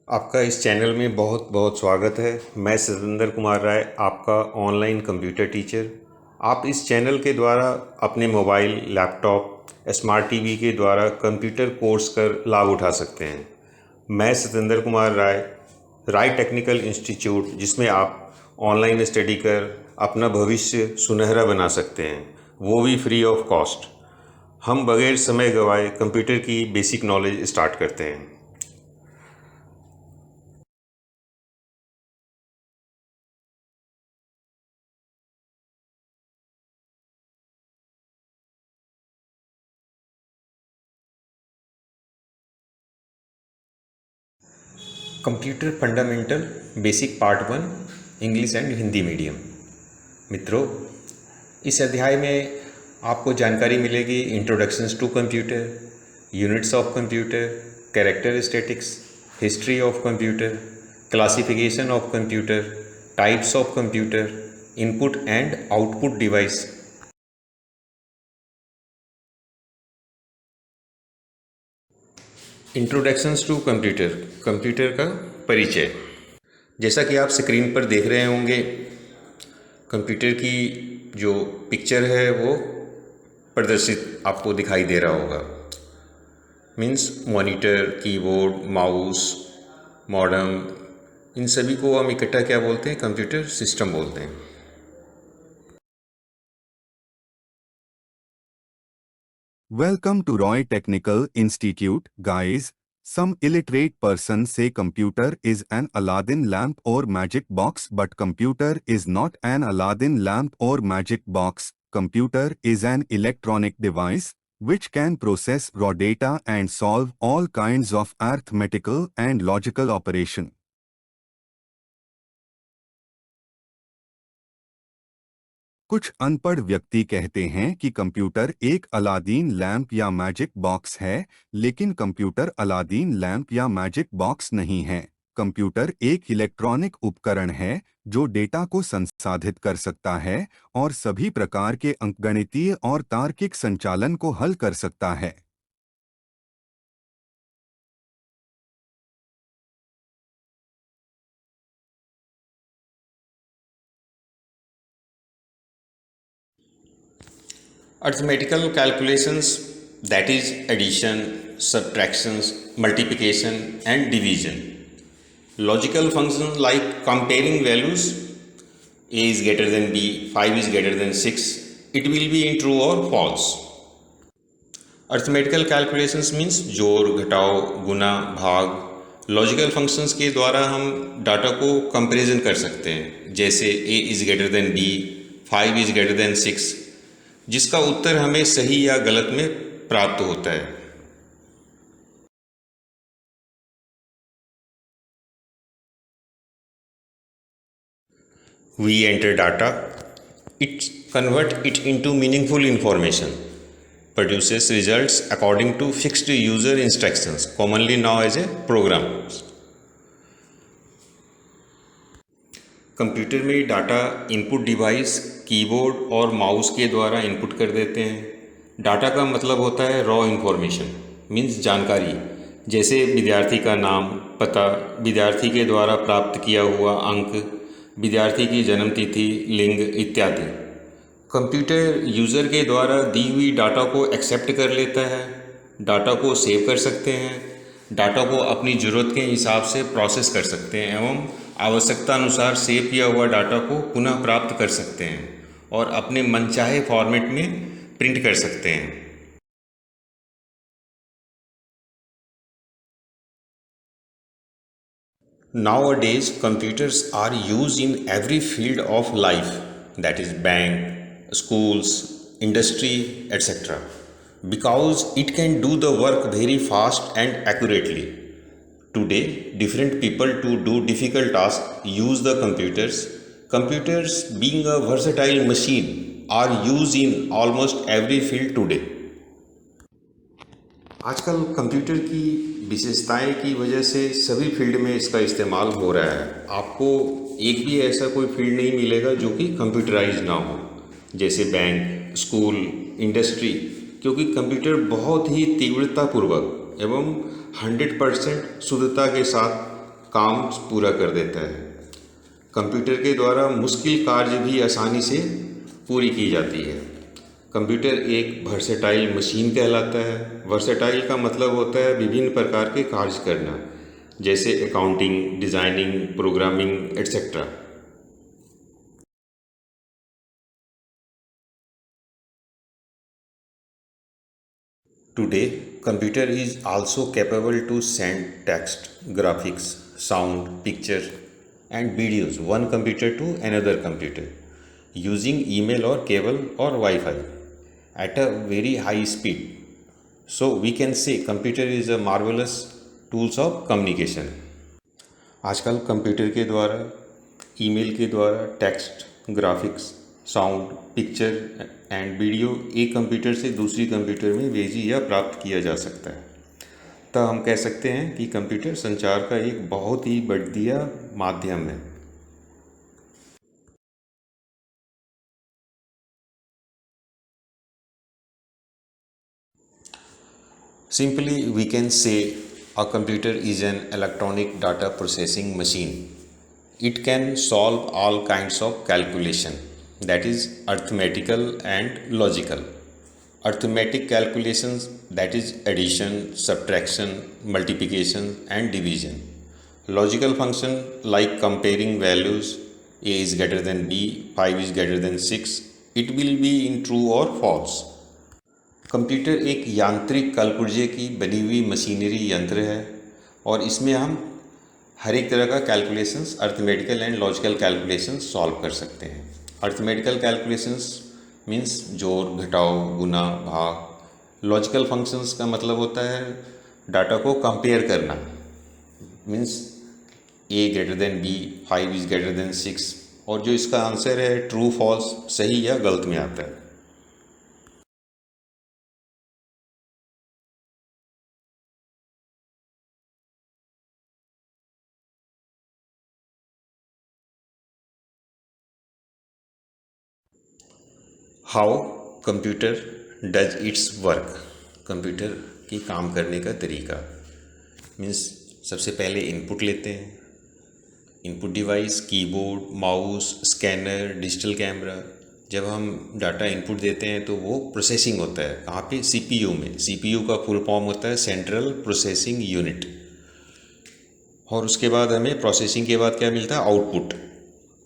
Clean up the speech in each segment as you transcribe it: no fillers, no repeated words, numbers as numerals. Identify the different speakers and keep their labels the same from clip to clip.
Speaker 1: आपका इस चैनल में बहुत बहुत स्वागत है। मैं सतेंद्र कुमार राय, आपका ऑनलाइन कंप्यूटर टीचर। आप इस चैनल के द्वारा अपने मोबाइल, लैपटॉप, स्मार्ट टीवी के द्वारा कंप्यूटर कोर्स कर लाभ उठा सकते हैं। मैं सतेंद्र कुमार राय, राय टेक्निकल इंस्टीट्यूट, जिसमें आप ऑनलाइन स्टडी कर अपना भविष्य सुनहरा बना सकते हैं, वो भी फ्री ऑफ कॉस्ट। हम बगैर समय गंवाए कंप्यूटर की बेसिक नॉलेज स्टार्ट करते हैं। Computer fundamental basic part 1, English and Hindi medium. मित्रों, इस अध्याय में आपको जानकारी मिलेगी introductions to computer, units of computer, characteristics, history of computer, classification of computer, types of computer, input and output device. Introductions to computer, computer का परिचय। जैसा कि आप स्क्रीन पर देख रहे होंगे, कंप्यूटर की जो पिक्चर है वो प्रदर्शित आपको दिखाई दे रहा होगा। Means monitor, keyboard, mouse, modem, इन सभी को हम इकट्ठा क्या बोलते हैं? कंप्यूटर सिस्टम बोलते हैं।
Speaker 2: Welcome to Roy Technical Institute, guys. Some illiterate person say computer is an Aladdin lamp or magic box, but computer is not an Aladdin lamp or magic box. Computer is an electronic device which can process raw data and solve all kinds of arithmetical and logical operation. कुछ अनपढ़ व्यक्ति कहते हैं कि computer एक Aladdin lamp या magic box है, लेकिन कंप्यूटर अलादीन लैंप या मैजिक बॉक्स नहीं है। कंप्यूटर एक इलेक्ट्रॉनिक उपकरण है जो डेटा को संसाधित कर सकता है और सभी प्रकार के अंकगणितीय और तार्किक संचालन को हल कर सकता है।
Speaker 1: Arithmetical calculations, that is addition, subtractions, multiplication and division. Logical functions like comparing values, a is greater than b, 5 is greater than 6, it will be in true or false. Arithmetical calculations means जोड़, घटाव, गुना, भाग। Logical functions के द्वारा हम data को comparison कर सकते हैं, जैसे a is greater than b, 5 is greater than 6, जिसका उत्तर हमें सही या गलत में प्राप्त होता है। We enter data, it convert it into meaningful information, produces results according to fixed user instructions, commonly known as a programs. Computer में डाटा इनपुट डिवाइस, कीबोर्ड और माउस के द्वारा इनपुट कर देते हैं। डाटा का मतलब होता है रॉ इन्फॉर्मेशन, मीन्स जानकारी, जैसे विद्यार्थी का नाम, पता, विद्यार्थी के द्वारा प्राप्त किया हुआ अंक, विद्यार्थी की जन्म तिथि, लिंग इत्यादि। कंप्यूटर यूज़र के द्वारा दी हुई डाटा को एक्सेप्ट कर लेता है, डाटा को सेव कर सकते हैं, डाटा को अपनी ज़रूरत के हिसाब से प्रोसेस कर सकते हैं एवं आवश्यकता अनुसार सेव किया हुआ डाटा को पुनः प्राप्त कर सकते हैं और अपने मनचाहे फॉर्मेट में प्रिंट कर सकते हैं। Nowadays, computers are used in every field of life, that is bank, schools, industry, etc. Because it can do the work very fast and accurately. Today, different people to do difficult tasks use the computers. Computers, being a versatile machine, are used in almost every field today. आजकल computer की विशेषताएं की वजह से सभी field में इसका इस्तेमाल हो रहा है। आपको एक भी ऐसा कोई फील्ड नहीं मिलेगा जो कि कंप्यूटराइज ना हो, जैसे बैंक, स्कूल, इंडस्ट्री, क्योंकि कंप्यूटर बहुत ही तीव्रतापूर्वक एवं 100% शुद्धता के साथ काम पूरा कर देता है। कंप्यूटर के द्वारा मुश्किल कार्य भी आसानी से पूरी की जाती है। कंप्यूटर एक वर्सेटाइल मशीन कहलाता है। वर्सेटाइल का मतलब होता है विभिन्न प्रकार के कार्य करना, जैसे accounting, designing, programming etcetera. Today, computer is also capable to send text, graphics, sound, picture and videos one computer to another computer using email or cable or Wi-Fi at a very high speed. So we can say computer is a marvelous tools of communication. आजकल computer के द्वारा, email के द्वारा text, graphics, sound, picture and video एक computer से दूसरी computer में भेजी या प्राप्त किया जा सकता है। तो हम कह सकते हैं कि कंप्यूटर संचार का एक बहुत ही बढ़िया माध्यम है। Simply we can say a computer is an electronic data processing machine. It can solve all kinds of calculation, that is arithmetical and logical. Arithmetic calculations, that is addition, subtraction, multiplication and division. Logical function like comparing values, a is greater than b, 5 is greater than 6, it will be in true or false. Computer एक यांत्रिक कलपुर्जे की बनी हुई machinery यंत्र है और इसमें हम हर एक तरह का calculations, arithmetical and logical calculations solve कर सकते हैं। अर्थमेटिकल कैलकुलेशंस मीन्स जोड़, घटाव, गुना, भाग। लॉजिकल फंक्शंस का मतलब होता है डाटा को कंपेयर करना, means a greater than b, 5 is greater than 6, और जो इसका आंसर है ट्रू, फॉल्स, सही या गलत में आता है। How computer does it's work. Computer की काम करने का तरीका मीन्स सबसे पहले इनपुट लेते हैं। Input device keyboard, mouse, scanner, digital camera. जब हम डाटा इनपुट देते हैं तो वो प्रोसेसिंग होता है कहाँ पे, सीपीयू में। सीपीयू का फुल फॉर्म होता है सेंट्रल प्रोसेसिंग यूनिट। और उसके बाद हमें प्रोसेसिंग के बाद क्या मिलता है, आउटपुट।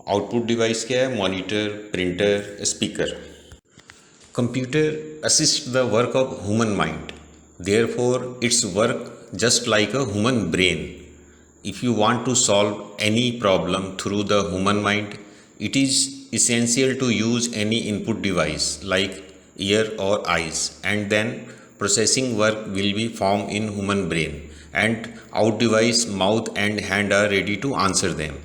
Speaker 1: आउटपुट डिवाइस क्या है, monitor, printer, speaker. Computer assists the work of human mind. Therefore, its work just like a human brain. If you want to solve any problem through the human mind, it is essential to use any input device like ear or eyes, and then processing work will be formed in human brain, and out device, mouth and hand are ready to answer them.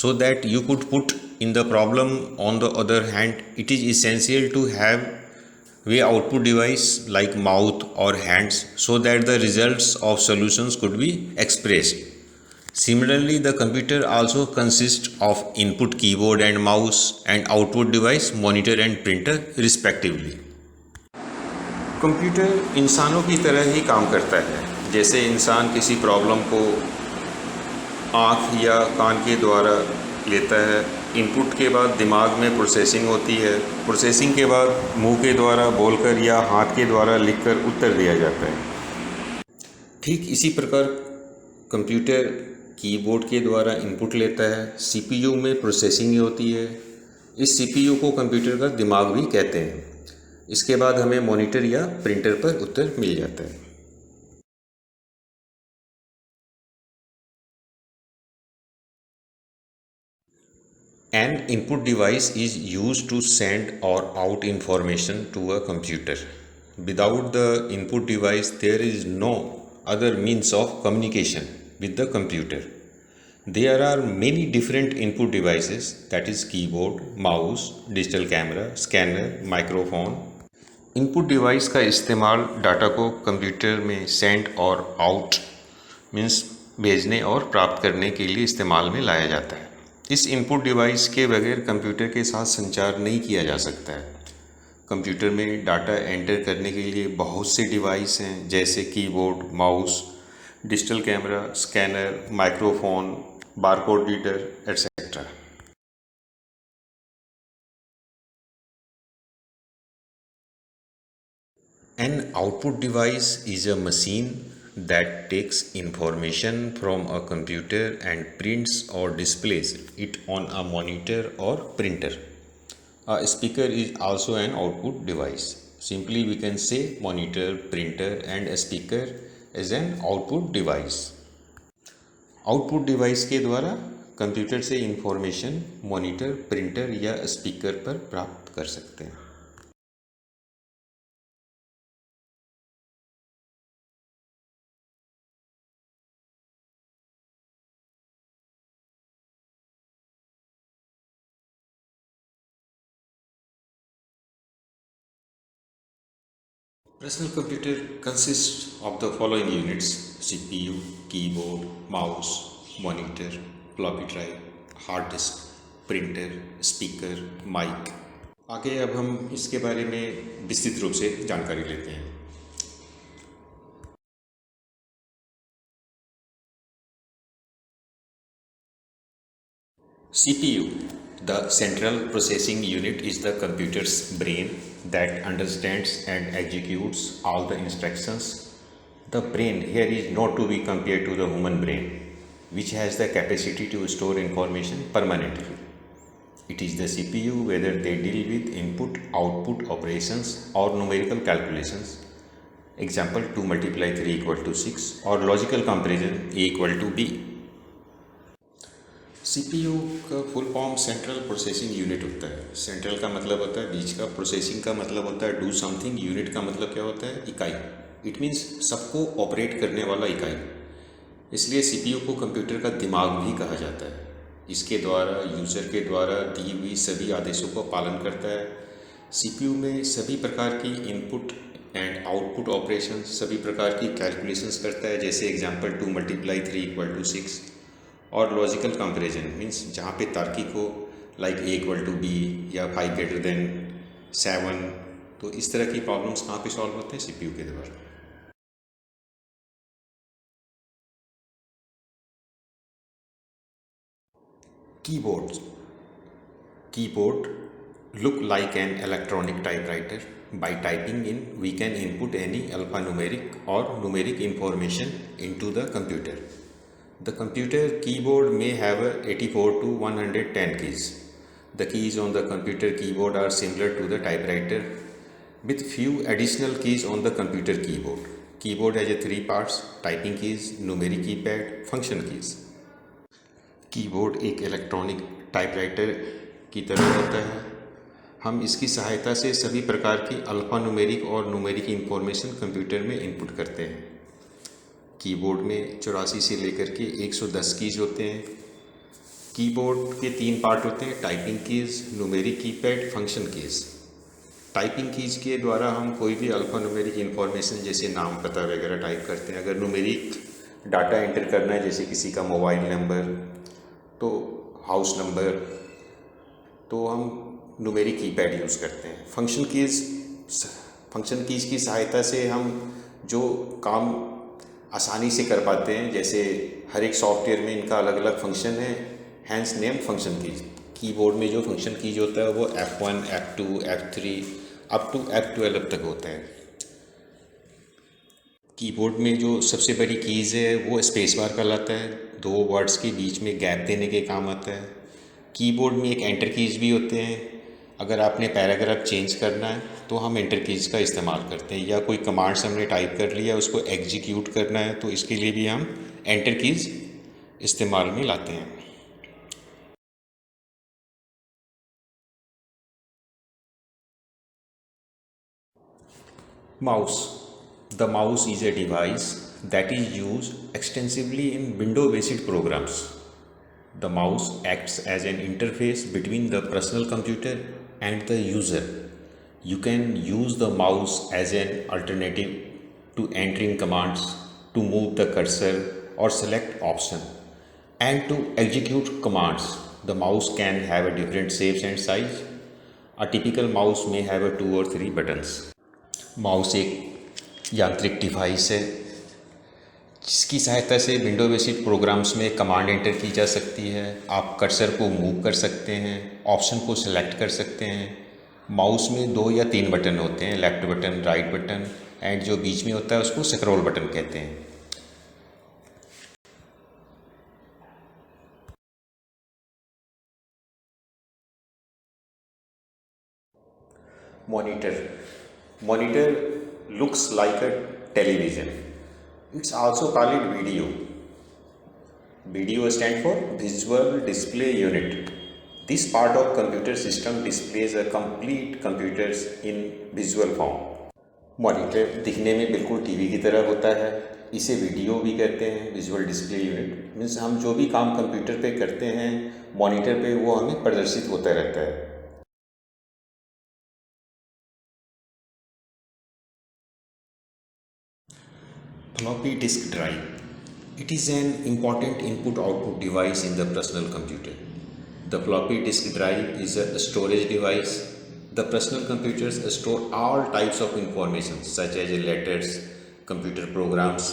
Speaker 1: So that you could put in the problem. On the other hand, it is essential to have a output device like mouth or hands so that the results of solutions could be expressed. Similarly, the computer also consists of input keyboard and mouse and output device monitor and printer respectively. Computer इंसानों की तरह ही काम करता है। जैसे इंसान किसी problem को आँख या कान के द्वारा लेता है, इनपुट के बाद दिमाग में प्रोसेसिंग होती है, प्रोसेसिंग के बाद मुंह के द्वारा बोलकर या हाथ के द्वारा लिखकर उत्तर दिया जाता है। ठीक इसी प्रकार कंप्यूटर कीबोर्ड के द्वारा इनपुट लेता है, सीपीयू में प्रोसेसिंग होती है। इस सीपीयू को कंप्यूटर का दिमाग भी कहते हैं। इसके बाद हमें मॉनिटर या प्रिंटर पर उत्तर मिल जाता है। An input device is used to send or out information to a computer. Without the input device, there is no other means of communication with the computer. There are many different input devices, that is keyboard, mouse, digital camera, scanner, microphone. Input device का इस्तेमाल data को computer में send और out means भेजने और प्राप्त करने के लिए इस्तेमाल में लाया जाता है। इस इनपुट डिवाइस के बगैर कंप्यूटर के साथ संचार नहीं किया जा सकता है। कंप्यूटर में डाटा एंटर करने के लिए बहुत से डिवाइस हैं, जैसे keyboard, mouse, digital camera, scanner, microphone, barcode reader, etc. An output device is a machine that takes information from a computer and prints or displays it on a monitor or printer. A speaker is also an output device. Simply we can say monitor, printer and a speaker is an output device. Output device के द्वारा computer से information monitor, printer या speaker पर प्राप्त कर सकते हैं. Personal computer consists of the following units: CPU, keyboard, mouse, monitor, floppy drive, hard disk, printer, speaker, mic. आगे अब हम इसके बारे में विस्तृत रूप से जानकारी लेते हैं. CPU, the central processing unit, is the computer's brain that understands and executes all the instructions. The brain here is not to be compared to the human brain, which has the capacity to store information permanently. It is the CPU whether they deal with input output operations or numerical calculations. Example, 2 multiply 3 equal to 6, or logical comparison A equal to B. CPU का full form central processing unit होता है. Central का मतलब होता है बीच का, processing का मतलब होता है डू समथिंग, यूनिट का मतलब क्या होता है इकाई. इट मीन्स सबको ऑपरेट करने वाला इकाई. इसलिए सीपीयू को कंप्यूटर का दिमाग भी कहा जाता है. इसके द्वारा यूज़र के द्वारा दी हुई सभी आदेशों को पालन करता है. सीपीयू में सभी प्रकार की इनपुट एंड आउटपुट ऑपरेशन, सभी प्रकार की कैलकुलेशंस करता है. जैसे एग्जांपल 2 मल्टीप्लाई 3 इक्वल टू 6, और लॉजिकल कंपैरिजन मीन्स जहाँ पे तार्किक हो, like A equal to B या 5 ग्रेटर देन 7. तो इस तरह की प्रॉब्लम्स कहाँ पे सॉल्व होते हैं सीपीयू के द्वारा. Keyboard look like an electronic typewriter. By typing in, we can input any alphanumeric or numeric information into the computer. The computer keyboard may have 84 to 110 keys. The keys on the computer keyboard are similar to the typewriter, with few additional keys on the computer keyboard. Keyboard has 3 parts: typing keys, numeric keypad, function keys. Keyboard एक electronic typewriter की तरह होता है. हम इसकी सहायता से सभी प्रकार की अल्फ़ा न्यूमेरिक और न्यूमेरिक इंफॉर्मेशन कंप्यूटर में इनपुट करते हैं. कीबोर्ड में 84 से लेकर के 110 कीज होते हैं. कीबोर्ड के 3 पार्ट होते हैं: typing keys, numeric keypad, function keys. Typing keys के द्वारा हम कोई भी अल्फ़ा न्यूमेरिक इंफॉर्मेशन जैसे नाम पता वगैरह टाइप करते हैं. अगर न्यूमेरिक डाटा एंटर करना है, जैसे किसी का मोबाइल नंबर, तो हाउस नंबर, तो हम न्यूमेरिक कीपैड यूज़ करते हैं. फंक्शन कीज़ की सहायता से हम जो काम आसानी से कर पाते हैं, जैसे हर एक सॉफ्टवेयर में इनका अलग अलग फंक्शन है, hence name function keys. Keyboard में जो फंक्शन कीज होता है वो F1, F2, F3 up to F12 तक होता है. कीबोर्ड में जो सबसे बड़ी कीज़ है वो स्पेस बार कहलाता है. 2 वर्ड्स के बीच में गैप देने के काम आता है. कीबोर्ड में एक एंटर कीज़ भी होते हैं. अगर आपने पैराग्राफ चेंज करना है तो हम एंटर कीज़ का इस्तेमाल करते हैं, या कोई कमांड्स हमने टाइप कर लिया उसको एग्जीक्यूट करना है तो इसके लिए भी हम एंटर कीज़ इस्तेमाल में लाते हैं. Mouse. The mouse is a device that is used extensively in window-based programs. The mouse acts as an interface between the personal computer and the user. You can use the mouse as an alternative to entering commands, to move the cursor or select option, and to execute commands. The mouse can have a different shapes and size. A typical mouse may have a 2 or 3 buttons. Mouse एक यांत्रिक device है जिसकी सहायता से window based programmes में command enter की जा सकती है। आप कर्सर को मूव कर सकते हैं, ऑप्शन को सिलेक्ट कर सकते हैं। माउस में 2 या 3 बटन होते हैं, left button, right button, and जो बीच में होता है उसको स्क्रॉल बटन कहते हैं। Monitor looks like a television. It's also called video. Video stands for Visual Display Unit. This part of computer system displays a complete computers in visual form. Monitor दिखने में बिल्कुल टीवी की तरह होता है। इसे वीडियो भी कहते हैं, विजुअल डिस्प्ले यूनिट। मीन्स हम जो भी काम कंप्यूटर पे करते हैं मॉनिटर पे वो हमें प्रदर्शित होता रहता है। Floppy disk drive. It is an important input-output device in the personal computer. The floppy disk drive is a storage device. The personal computers store all types of information such as letters, computer programs,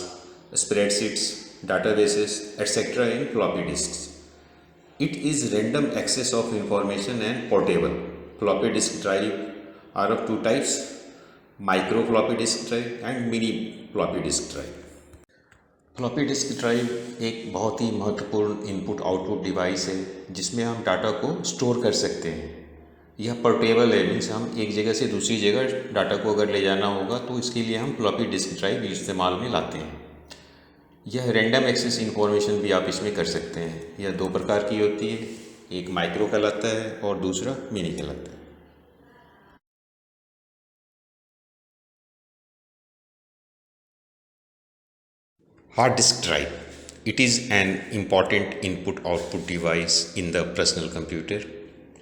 Speaker 1: spreadsheets, databases, etc. in floppy disks. It is random access of information and portable. Floppy disk drive are of two types: micro floppy disk drive and mini floppy disk drive. Floppy disk drive एक बहुत ही महत्वपूर्ण input output device है जिसमें हम data को store कर सकते हैं। यह पोर्टेबल है, मीन्स हम एक जगह से दूसरी जगह डाटा को अगर ले जाना होगा तो इसके लिए हम फ्लॉपी डिस्क ड्राइव इस्तेमाल में लाते हैं। यह रैंडम एक्सेस इंफॉर्मेशन भी आप इसमें कर सकते हैं। यह 2 प्रकार की होती है, एक माइक्रो कहलाता है और दूसरा मिनी कहलाता है। Hard disk drive. It is an important input-output device in the personal computer.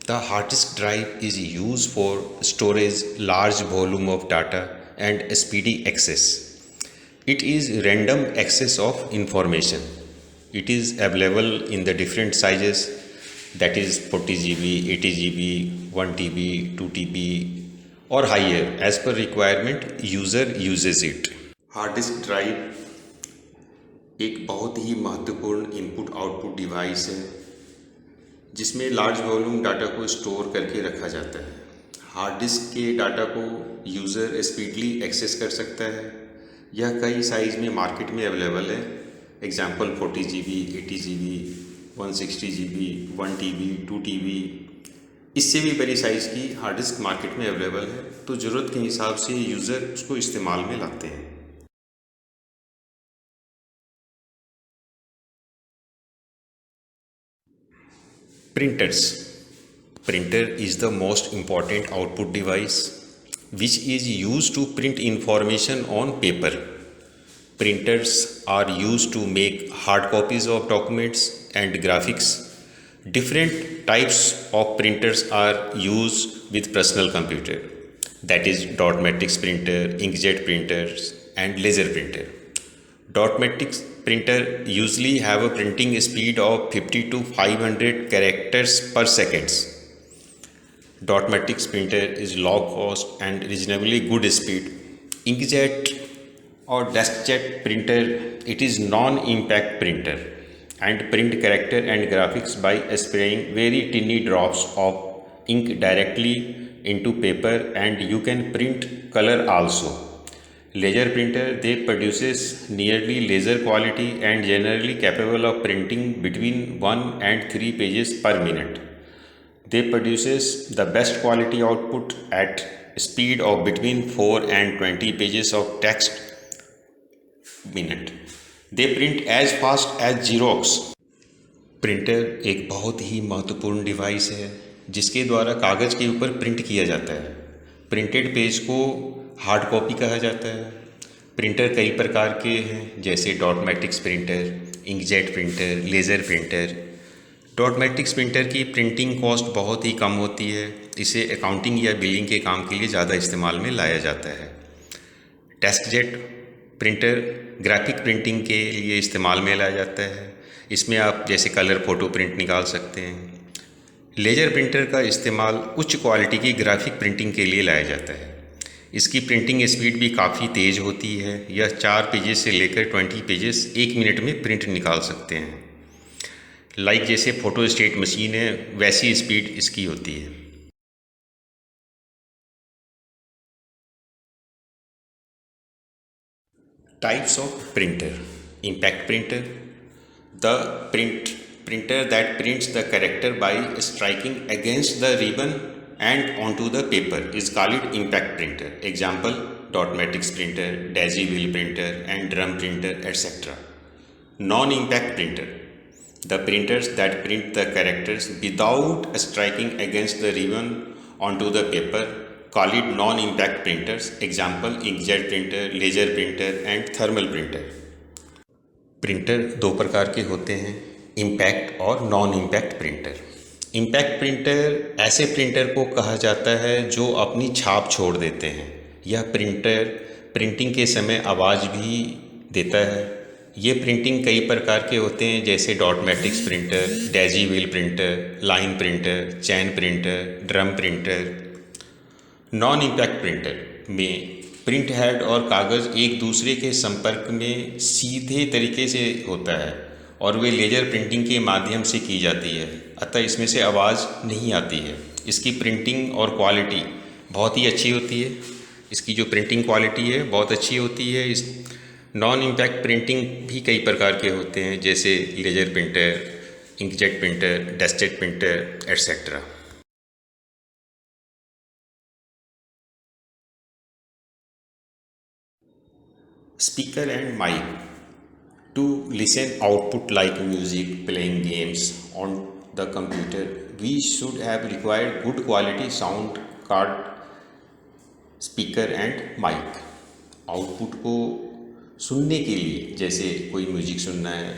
Speaker 1: The hard disk drive is used for storage large volume of data and speedy access. It is random access of information. It is available in the different sizes, that is 40 GB, 80 GB, 1 TB, 2 TB or higher as per requirement user uses it. Hard disk drive एक बहुत ही महत्वपूर्ण input output device है जिसमें large volume data को store करके रखा जाता है। हार्ड डिस्क के डाटा को यूज़र स्पीडली एक्सेस कर सकता है। यह कई साइज़ में मार्केट में अवेलेबल है। Example 40 GB, 80 GB, 160 GB, 1 TB, 2 TB, इससे भी बड़ी साइज़ की हार्ड डिस्क मार्केट में अवेलेबल है। तो ज़रूरत के हिसाब से यूज़र उसको इस्तेमाल में लाते हैं। Printers. Printer is the most important output device which is used to print information on paper. Printers are used to make hard copies of documents and graphics. Different types of printers are used with personal computer, that is dot matrix printer, inkjet printers and laser printer. Dot matrix printer usually have a printing speed of 50 to 500 characters per second. Dot matrix printer is low cost and reasonably good speed. Inkjet or deskjet printer, it is non-impact printer and print character and graphics by spraying very tiny drops of ink directly into paper, and you can print color also. Laser printer, they produces nearly laser quality and generally capable of printing between 1 and 3 pages per minute. They produces the best quality output at speed of between 4 and 20 pages of text minute. They print as fast as Xerox. Printer एक बहुत ही महत्वपूर्ण device है जिसके द्वारा कागज़ के ऊपर print किया जाता है। प्रिंटेड पेज को हार्ड कॉपी कहा जाता है। प्रिंटर कई प्रकार के हैं जैसे dot matrix printer, inkjet printer, laser printer. Dot matrix printer की प्रिंटिंग कॉस्ट बहुत ही कम होती है। इसे अकाउंटिंग या बिलिंग के काम के लिए ज़्यादा इस्तेमाल में लाया जाता है। डेस्कजेट प्रिंटर ग्राफिक प्रिंटिंग के लिए इस्तेमाल में लाया जाता है। इसमें आप जैसे कलर फ़ोटो प्रिंट निकाल सकते हैं। लेज़र प्रिंटर का इस्तेमाल उच्च क्वालिटी की ग्राफिक प्रिंटिंग के लिए लाया जाता है। इसकी प्रिंटिंग स्पीड भी काफ़ी तेज़ होती है। यह 4 पेजेस से लेकर 20 पेजेस 1 मिनट में प्रिंट निकाल सकते हैं। लाइक जैसे फ़ोटो स्टेट मशीन है वैसी स्पीड इसकी होती है। Types of printer. Impact printer. The printer that prints the character by striking against the ribbon and onto the paper is called impact printer. Example: dot matrix printer, daisy wheel printer, and drum printer, etc. Non-impact printer. The printers that print the characters without striking against the ribbon onto the paper call it non-impact printers. Example: inkjet printer, laser printer, and thermal printer. Printer दो प्रकार के होते हैं, impact और non impact printer. Impact printer ऐसे printer को कहा जाता है जो अपनी छाप छोड़ देते हैं। यह प्रिंटर प्रिंटिंग के समय आवाज़ भी देता है। ये प्रिंटिंग कई प्रकार के होते हैं जैसे dot matrix printer, daisy wheel printer, line printer, chain printer, drum printer. Non impact printer में प्रिंट हेड और कागज़ एक दूसरे के संपर्क में सीधे तरीके से होता है और वे लेजर प्रिंटिंग के माध्यम से की जाती है, अतः इसमें से आवाज़ नहीं आती है। इसकी प्रिंटिंग और क्वालिटी बहुत ही अच्छी होती है। इसकी जो प्रिंटिंग क्वालिटी है बहुत अच्छी होती है। इस नॉन इम्पैक्ट प्रिंटिंग भी कई प्रकार के होते हैं जैसे laser printer, inkjet printer, dusted printer, etcetera. Speaker and mic. To listen output like music, playing games on the computer, we should have required good quality sound card, speaker and mic. Output को सुनने के लिए जैसे कोई music सुनना है,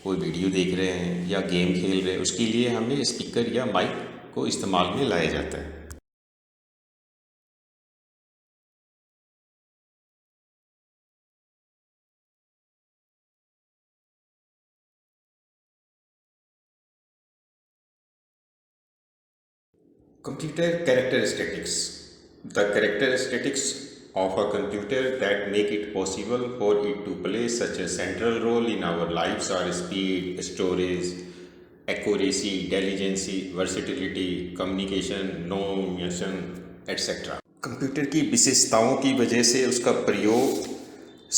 Speaker 1: कोई video देख रहे हैं या गेम खेल रहे हैं, उसके लिए हमें स्पीकर या माइक को इस्तेमाल में लाया जाता है। Computer characteristics. The characteristics of a computer that make it possible for it to play such a central role in our lives are speed, storage, accuracy, diligence, versatility, communication, no emotion, etc. Computer की विशेषताओं की वजह से उसका प्रयोग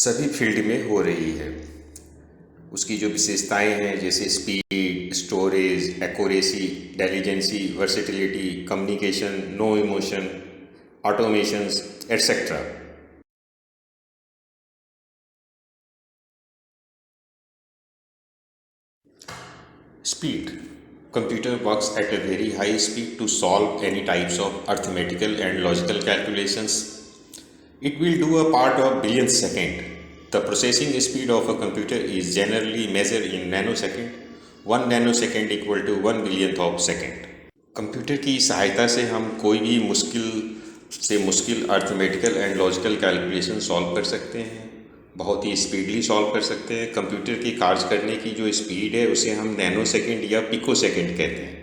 Speaker 1: सभी field में हो रही है। उसकी जो विशेषताएं हैं जैसे speed, storage, accuracy, intelligency, versatility, communication, no emotion, automations, etcetera. Speed. Computer works at a very high speed to solve any types of arithmetical and logical calculations. It will do a part of billionth second. The processing speed of a computer is generally measured in nanosecond. 1 nanosecond equal to 1 billionth of second. Computer की सहायता से हम कोई भी मुश्किल से मुश्किल arithmetical and logical calculation solve कर सकते हैं, बहुत ही स्पीडली सॉल्व कर सकते हैं। कंप्यूटर की कार्य करने की जो स्पीड है उसे हम नैनो सेकेंड या पिको सेकेंड कहते हैं।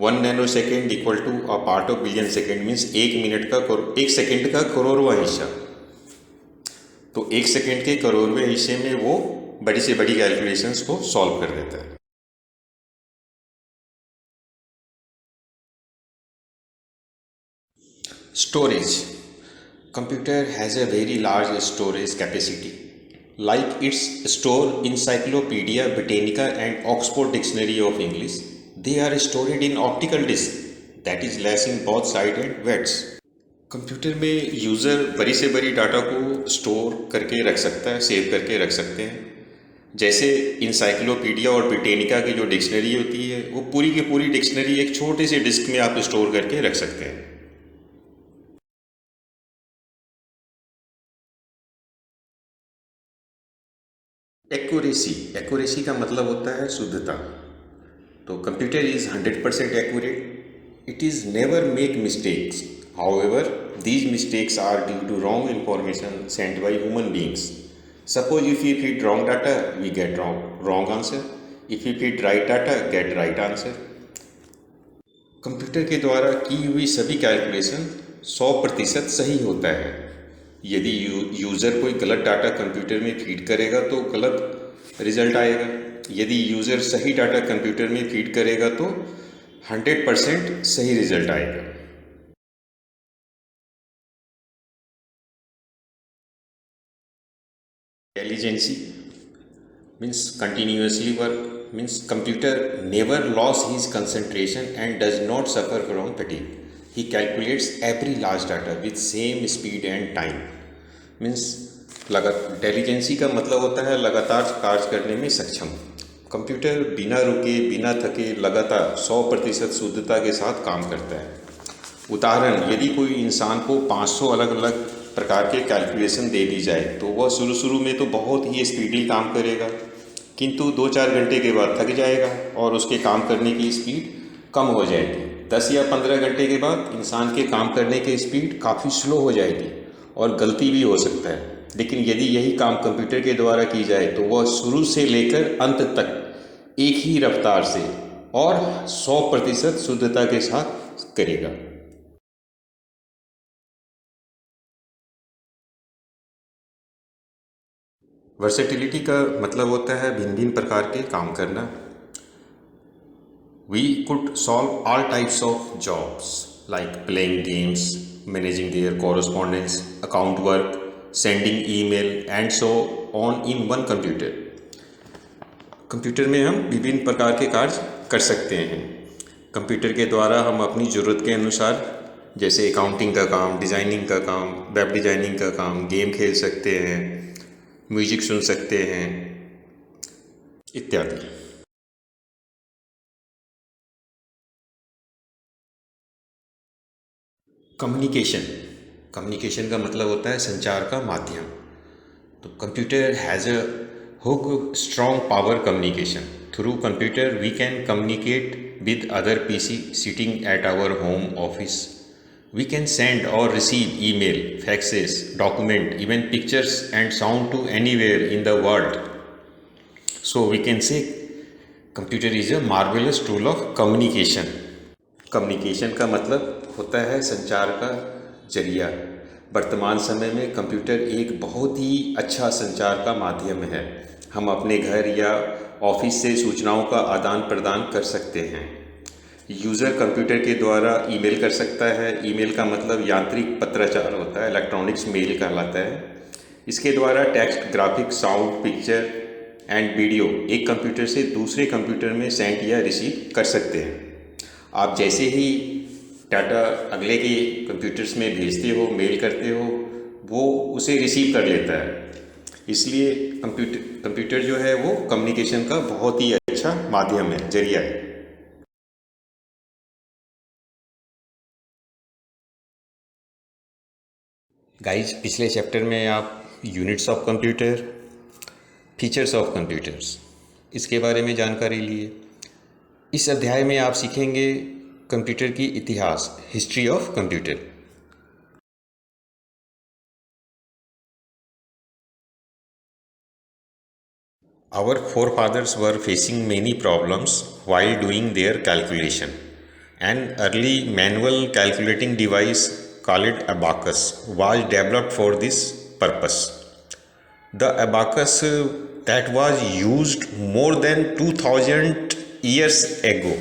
Speaker 1: 1 nanosecond equal to a part of billion second means 1 second का करोड़वां हिस्सा। तो 1 सेकेंड के करोड़वें हिस्से में वो बड़ी से बड़ी कैलकुलेशंस को सॉल्व कर देता है। Storage. Computer has a very large storage capacity. Like its store Encyclopedia Britannica and Oxford Dictionary of English, they are stored in optical disk that is less in both height and width. Computer में user बड़ी से बड़ी data को store करके रख सकता है, save करके रख सकते हैं। जैसे इंसाइक्लोपीडिया और ब्रिटेनिका की जो डिक्शनरी होती है वो पूरी की पूरी डिक्शनरी एक छोटे से डिस्क में आप स्टोर करके रख सकते हैं। एक्यूरेसी का मतलब होता है शुद्धता। तो computer is 100% accurate. It is never make mistakes. However these mistakes are due to wrong information sent by human beings. Suppose if we feed wrong data, we get wrong answer. If we feed right data, get right answer. Computer के द्वारा की हुई सभी calculation 100% सही होता है। यदि user कोई गलत डाटा कंप्यूटर में फीड करेगा तो गलत रिजल्ट आएगा, यदि यूज़र सही डाटा कंप्यूटर में फीड करेगा तो 100% सही रिजल्ट आएगा। Intelligency means continuously work, means computer never loss his concentration and does not suffer from fatigue. He calculates every large data with same speed and time. Means intelligency का मतलब होता है लगातार कार्य करने में सक्षम। कंप्यूटर बिना रुके बिना थके लगातार 100% शुद्धता के साथ काम करता है। उदाहरण, यदि कोई इंसान को 500 अलग अलग प्रकार के कैलकुलेशन दे दी जाए तो वह शुरू में तो बहुत ही स्पीडली काम करेगा, किंतु 2-4 घंटे के बाद थक जाएगा और उसके काम करने की स्पीड कम हो जाएगी। 10 या 15 घंटे के बाद इंसान के काम करने की स्पीड काफ़ी स्लो हो जाएगी और गलती भी हो सकता है। लेकिन यदि यही काम कंप्यूटर के द्वारा की जाए तो वह शुरू से लेकर अंत तक एक ही रफ्तार से और 100% शुद्धता के साथ करेगा। वर्सेटिलिटी का मतलब होता है भिन्न भिन्न प्रकार के काम करना। We could solve all types of jobs like playing games, managing their correspondence, account work, sending email and so on in one computer. Computer में हम विभिन्न प्रकार के कार्य कर सकते हैं। कंप्यूटर के द्वारा हम अपनी ज़रूरत के अनुसार जैसे अकाउंटिंग का काम, डिज़ाइनिंग का काम, वेब डिज़ाइनिंग का काम, गेम खेल सकते हैं, म्यूजिक सुन सकते हैं इत्यादि। कम्युनिकेशन का मतलब होता है संचार का माध्यम। तो computer has a hook strong power communication. Through computer we can communicate with other PC sitting at our home office. We can send or receive email, faxes, document, even pictures and sound to anywhere in the world. So we can say computer is a marvelous tool of communication. Communication का मतलब होता है संचार का जरिया। वर्तमान समय में कंप्यूटर एक बहुत ही अच्छा संचार का माध्यम है। हम अपने घर या ऑफिस से सूचनाओं का आदान प्रदान कर सकते हैं। यूज़र कंप्यूटर के द्वारा ईमेल कर सकता है। ईमेल का मतलब यांत्रिक पत्राचार होता है, इलेक्ट्रॉनिक्स मेल कहलाता है। इसके द्वारा text, graphic, sound, picture and video एक कंप्यूटर से दूसरे कंप्यूटर में सेंड या रिसीव कर सकते हैं। आप जैसे ही डाटा अगले के कंप्यूटर्स में भेजते हो, मेल करते हो, वो उसे रिसीव कर लेता है। इसलिए कंप्यूटर जो है वो कम्युनिकेशन का बहुत ही अच्छा माध्यम है, जरिया है। गाइज, पिछले चैप्टर में आप units of computer, features of computers इसके बारे में जानकारी लिए। इस अध्याय में आप सीखेंगे कंप्यूटर की इतिहास, history of computer. Our forefathers were facing many problems while doing their calculation. An early manual calculating device called abacus was developed for this purpose. The abacus that was used more than 2000 years ago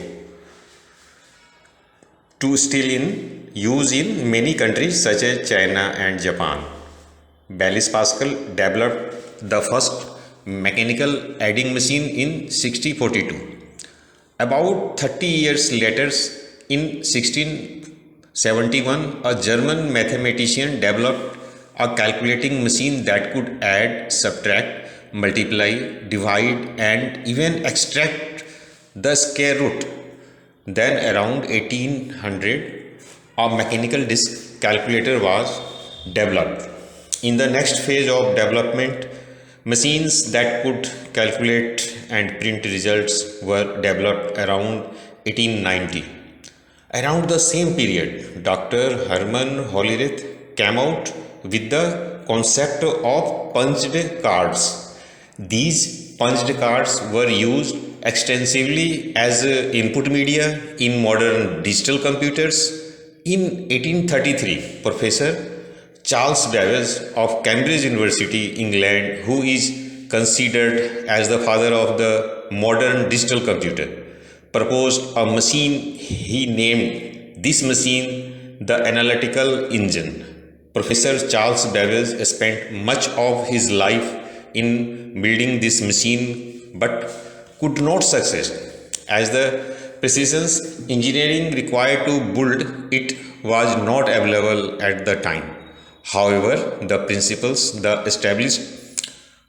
Speaker 1: to still in use in many countries such as China and Japan. Blaise Pascal developed the first mechanical adding machine in 1642. About 30 years later, in 1671, a German mathematician developed a calculating machine that could add, subtract, multiply, divide, and even extract the square root. Then around 1800, a mechanical disk calculator was developed. In the next phase of development, machines that could calculate and print results were developed around 1890. Around the same period, Dr. Herman Hollerith came out with the concept of punched cards. These punched cards were used extensively as input media in modern digital computers. In 1833, Professor Charles Babbage of Cambridge University, England, who is considered as the father of the modern digital computer, proposed a machine. He named this machine the analytical engine. Professor Charles Babbage spent much of his life in building this machine but could not succeed as the precision engineering required to build it was not available at the time. However, the principles the established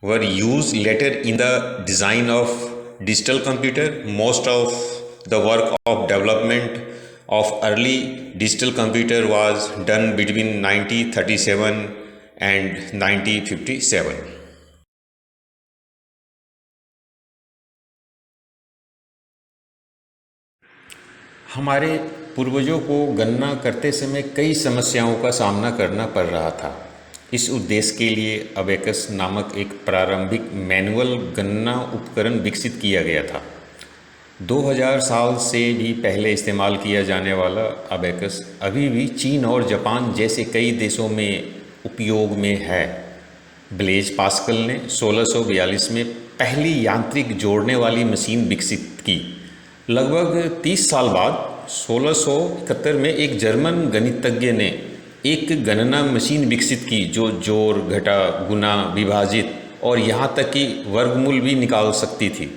Speaker 1: were used later in the design of digital computer. Most of the work of development of early digital computer was done between 1937 and 1957. हमारे पूर्वजों को गणना करते समय कई समस्याओं का सामना करना पड़ रहा था। इस उद्देश्य के लिए अबेकस नामक एक प्रारंभिक मैनुअल गणना उपकरण विकसित किया गया था। 2000 साल से भी पहले इस्तेमाल किया जाने वाला अबेकस अभी भी चीन और जापान जैसे कई देशों में उपयोग में है। ब्लेज पास्कल ने 1642 में पहली यांत्रिक जोड़ने वाली मशीन विकसित की। लगभग 30 साल बाद 1671 में एक जर्मन गणितज्ञ ने एक गणना मशीन विकसित की जो जोड़, घटा, गुना, विभाजित और यहाँ तक कि वर्गमूल भी निकाल सकती थी।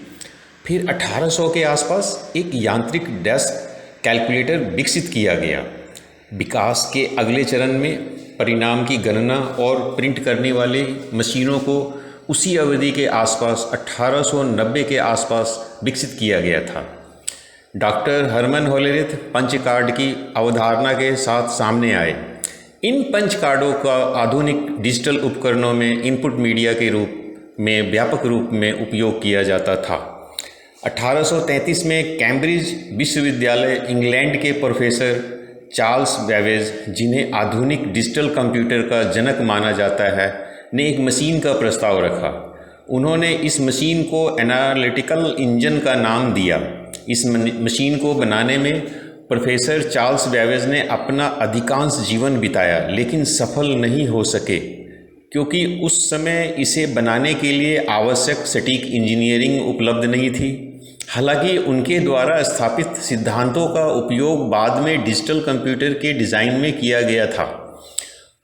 Speaker 1: फिर 1800 के आसपास एक यांत्रिक डेस्क कैलकुलेटर विकसित किया गया। विकास के अगले चरण में परिणाम की गणना और प्रिंट करने वाली मशीनों को उसी अवधि के आसपास 1890 के आसपास विकसित किया गया था। Doctor Herman Hollerith punch card की अवधारणा के साथ सामने आए। इन पंच कार्डों का आधुनिक डिजिटल उपकरणों में इनपुट मीडिया के रूप में व्यापक रूप में उपयोग किया जाता था। 1833 में कैम्ब्रिज विश्वविद्यालय, इंग्लैंड के प्रोफेसर चार्ल्स बैबेज, जिन्हें आधुनिक डिजिटल कंप्यूटर का जनक माना जाता है, ने एक मशीन का प्रस्ताव रखा। उन्होंने इस मशीन को एनालिटिकल इंजन का नाम दिया। इस मशीन को बनाने में प्रोफेसर चार्ल्स बैबेज ने अपना अधिकांश जीवन बिताया, लेकिन सफल नहीं हो सके क्योंकि उस समय इसे बनाने के लिए आवश्यक सटीक इंजीनियरिंग उपलब्ध नहीं थी। हालांकि उनके द्वारा स्थापित सिद्धांतों का उपयोग बाद में डिजिटल कंप्यूटर के डिज़ाइन में किया गया था।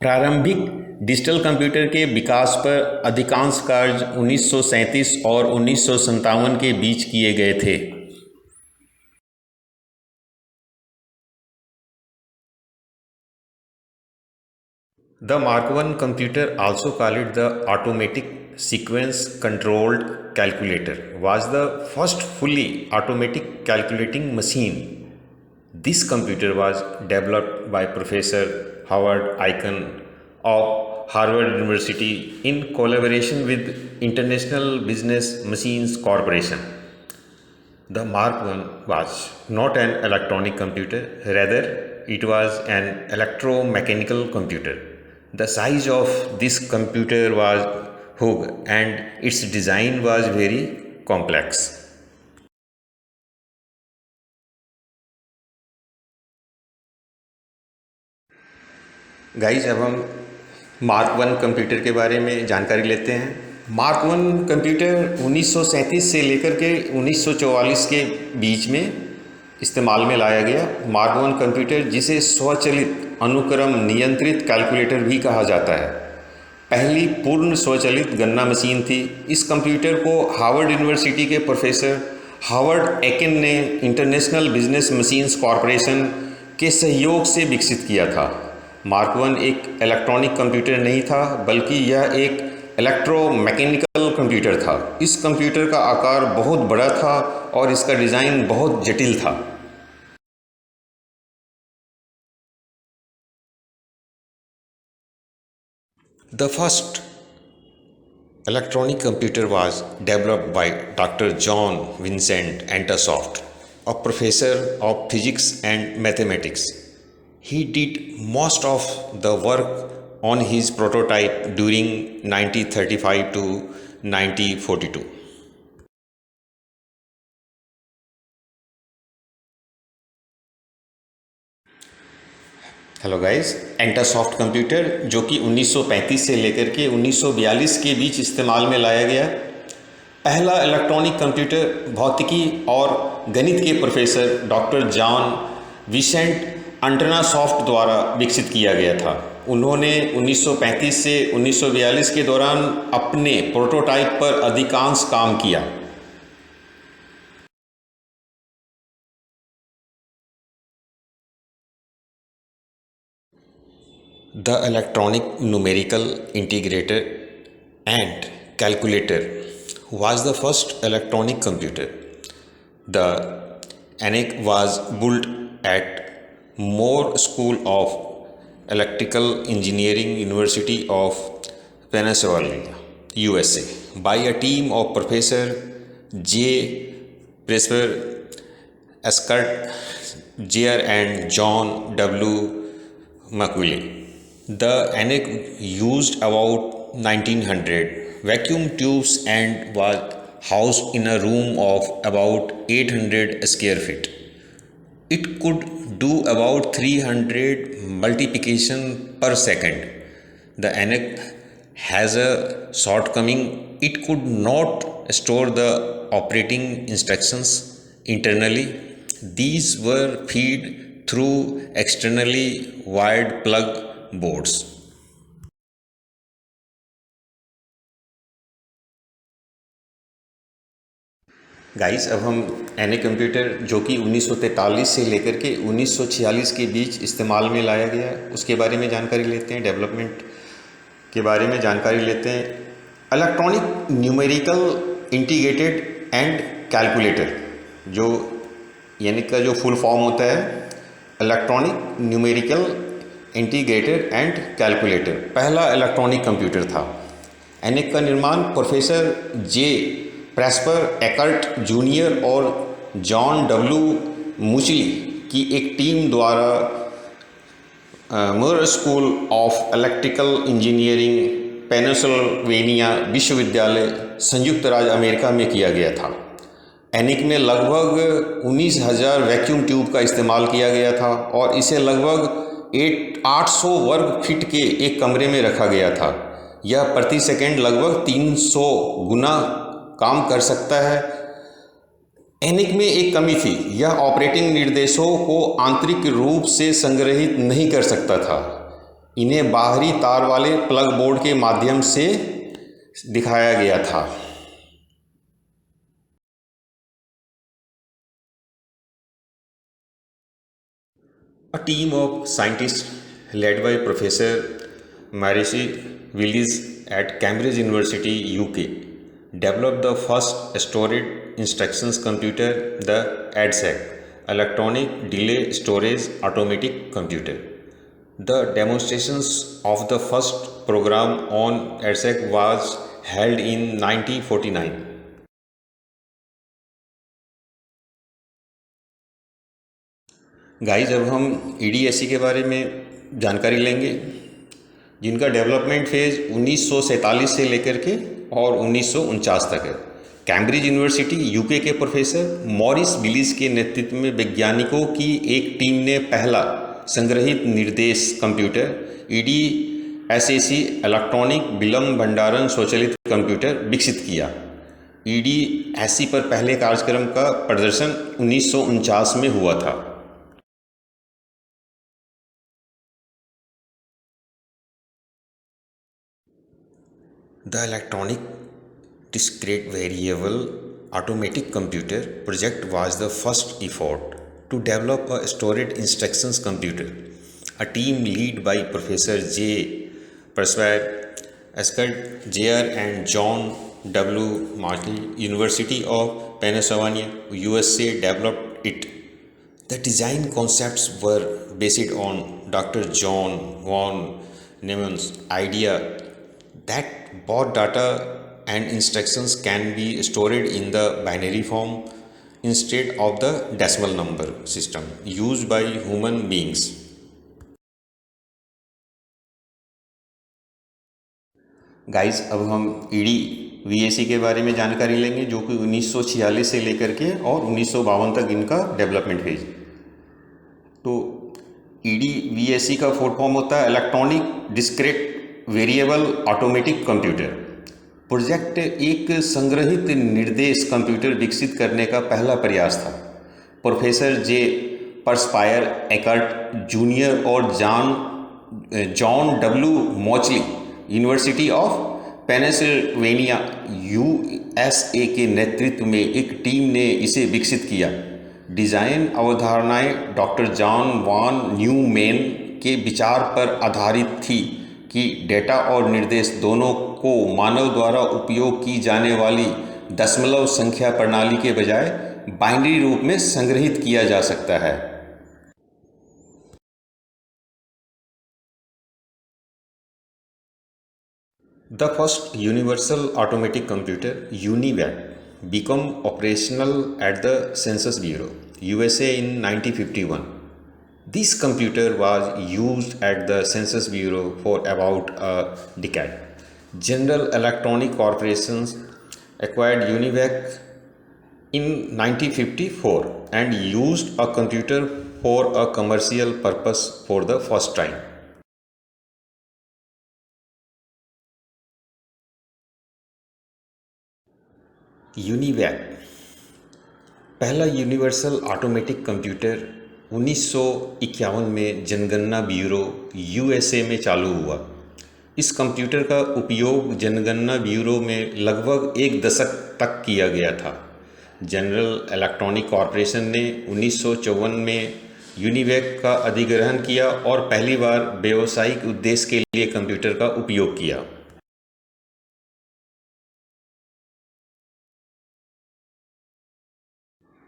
Speaker 1: प्रारंभिक डिजिटल कंप्यूटर के विकास पर अधिकांश कार्य 1937 और 1957 के बीच किए गए थे। The Mark I computer, also called the automatic sequence controlled calculator, was the first fully automatic calculating machine. This computer was developed by Professor Howard Aiken of Harvard University in collaboration with International Business Machines Corporation. The Mark I was not an electronic computer, rather it was an electromechanical computer. The size of this computer was huge and its design was very complex. Guys, अब हम mark I computer के बारे में जानकारी लेते हैं। Mark I computer 1937 से लेकर के 1944 के बीच में इस्तेमाल में लाया गया। मार्क I कंप्यूटर, जिसे स्वचालित अनुक्रम नियंत्रित कैलकुलेटर भी कहा जाता है, पहली पूर्ण स्वचालित गणना मशीन थी। इस कंप्यूटर को हार्वर्ड यूनिवर्सिटी के प्रोफेसर हावर्ड एकिन ने इंटरनेशनल बिजनेस मशीन्स कॉरपोरेशन के सहयोग से विकसित किया था। मार्क I एक इलेक्ट्रॉनिक कंप्यूटर नहीं था, बल्कि यह एक इलेक्ट्रोमैकेनिकल कंप्यूटर था। इस कंप्यूटर का आकार बहुत बड़ा था और इसका डिज़ाइन बहुत जटिल था। The first electronic computer was developed by Dr. John Vincent Antosoft, a professor of physics and mathematics. He did most of the work on his prototype during 1935 to 1942. Hello guys, एंटासॉफ्ट computer जो कि 1935 से लेकर के 1942 के बीच इस्तेमाल में लाया गया पहला इलेक्ट्रॉनिक कंप्यूटर भौतिकी और गणित के प्रोफेसर डॉक्टर जॉन विसेंट एंटरसॉफ्ट द्वारा विकसित किया गया था। उन्होंने 1935 से 1942 के दौरान अपने प्रोटोटाइप पर अधिकांश काम किया। The electronic numerical integrator and calculator was the first electronic computer. The ENIAC was built at Moore School of Electrical Engineering, University of Pennsylvania, USA, by a team of Professor J. Presper, Escart, Jr. and John W. McWiley. The ENIAC used about 1900 vacuum tubes and was housed in a room of about 800 square feet. It could do about 300 multiplication per second. The ENIAC has a shortcoming. It could not store the operating instructions internally. These were fed through externally wired plug boards. Guys, अब हम ENIAC computer जो कि 1943 से लेकर के 1946 के बीच इस्तेमाल में लाया गया उसके बारे में जानकारी लेते हैं, डेवलपमेंट के बारे में जानकारी लेते हैं। Electronic numerical integrated and calculator, जो ENIAC का जो फुल फॉर्म होता है electronic numerical integrated and calculator, पहला इलेक्ट्रॉनिक कंप्यूटर था। ENIAC का निर्माण professor J Presper Eckert junior और जॉन डब्ल्यू मुचली की एक टीम द्वारा Moore School of Electrical Engineering, Pennsylvania विश्वविद्यालय, संयुक्त राज्य अमेरिका में किया गया था। ENIAC में लगभग 19,000 वैक्यूम ट्यूब का इस्तेमाल किया गया था और इसे लगभग 800 वर्ग फीट के एक कमरे में रखा गया था। यह प्रति सेकंड लगभग 300 गुना काम कर सकता है। ENIAC में एक कमी थी, यह ऑपरेटिंग निर्देशों को आंतरिक रूप से संग्रहित नहीं कर सकता था। इन्हें बाहरी तार वाले प्लग बोर्ड के माध्यम से दिखाया गया था। A team of scientists led by Professor Marici Willis at Cambridge University, UK, developed the first storage instructions computer, the EDSAC, Electronic Delay Storage Automatic Computer. The demonstrations of the first program on EDSAC was held in 1949. Guys, अब हम EDSC के बारे में जानकारी लेंगे, जिनका development phase 1947 से लेकर के और 1949 तक है। कैम्ब्रिज यूनिवर्सिटी यूके के प्रोफेसर मॉरिस विलिस के नेतृत्व में वैज्ञानिकों की एक टीम ने पहला संग्रहित निर्देश कंप्यूटर EDSAC इलेक्ट्रॉनिक विलंब भंडारण स्वचालित कंप्यूटर विकसित किया। EDSC पर पहले कार्यक्रम का प्रदर्शन 1949 में हुआ था। The Electronic Discrete Variable Automatic Computer project was the first effort to develop a storage instructions computer. A team led by Professor J. Presper, Escart, Jr. and John W. Markey, University of Pennsylvania, USA, developed it. The design concepts were based on Dr. John von Neumann's idea that both data and instructions can be stored in the binary form instead of the decimal number system used by human beings. Guys, अब हम EDVAC के बारे में जानकारी लेंगे, जो कि 1946 से लेकर के और 1952 तक इनका डेवलपमेंट फेज। तो EDVAC का फुल फॉर्म होता है electronic discrete variable automatic computer. Project एक संग्रहित निर्देश कंप्यूटर विकसित करने का पहला प्रयास था। Professor J Presper Eckert junior और John W Mauchly University of Pennsylvania USA के नेतृत्व में एक टीम ने इसे विकसित किया। डिज़ाइन अवधारणाएं डॉक्टर जॉन वॉन न्यूमैन के विचार पर आधारित थी कि डेटा और निर्देश दोनों को मानव द्वारा उपयोग की जाने वाली दशमलव संख्या प्रणाली के बजाय बाइनरी रूप में संग्रहित किया जा सकता है। The first universal automatic computer, UNIVAC, became operational at the Census Bureau, USA in 1951. This computer was used at the Census Bureau for about a decade. General Electronic Corporation acquired UNIVAC in 1954 and used a computer for a commercial purpose for the first time. UNIVAC पहला universal automatic computer 1951 में जनगणना bureau USA में चालू हुआ। इस computer का उपयोग जनगणना ब्यूरो में लगभग एक दशक तक किया गया था। जनरल इलेक्ट्रॉनिक कॉरपोरेशन ने 1954 में यूनिवैक का अधिग्रहण किया और पहली बार व्यावसायिक उद्देश्य के लिए कंप्यूटर का उपयोग किया।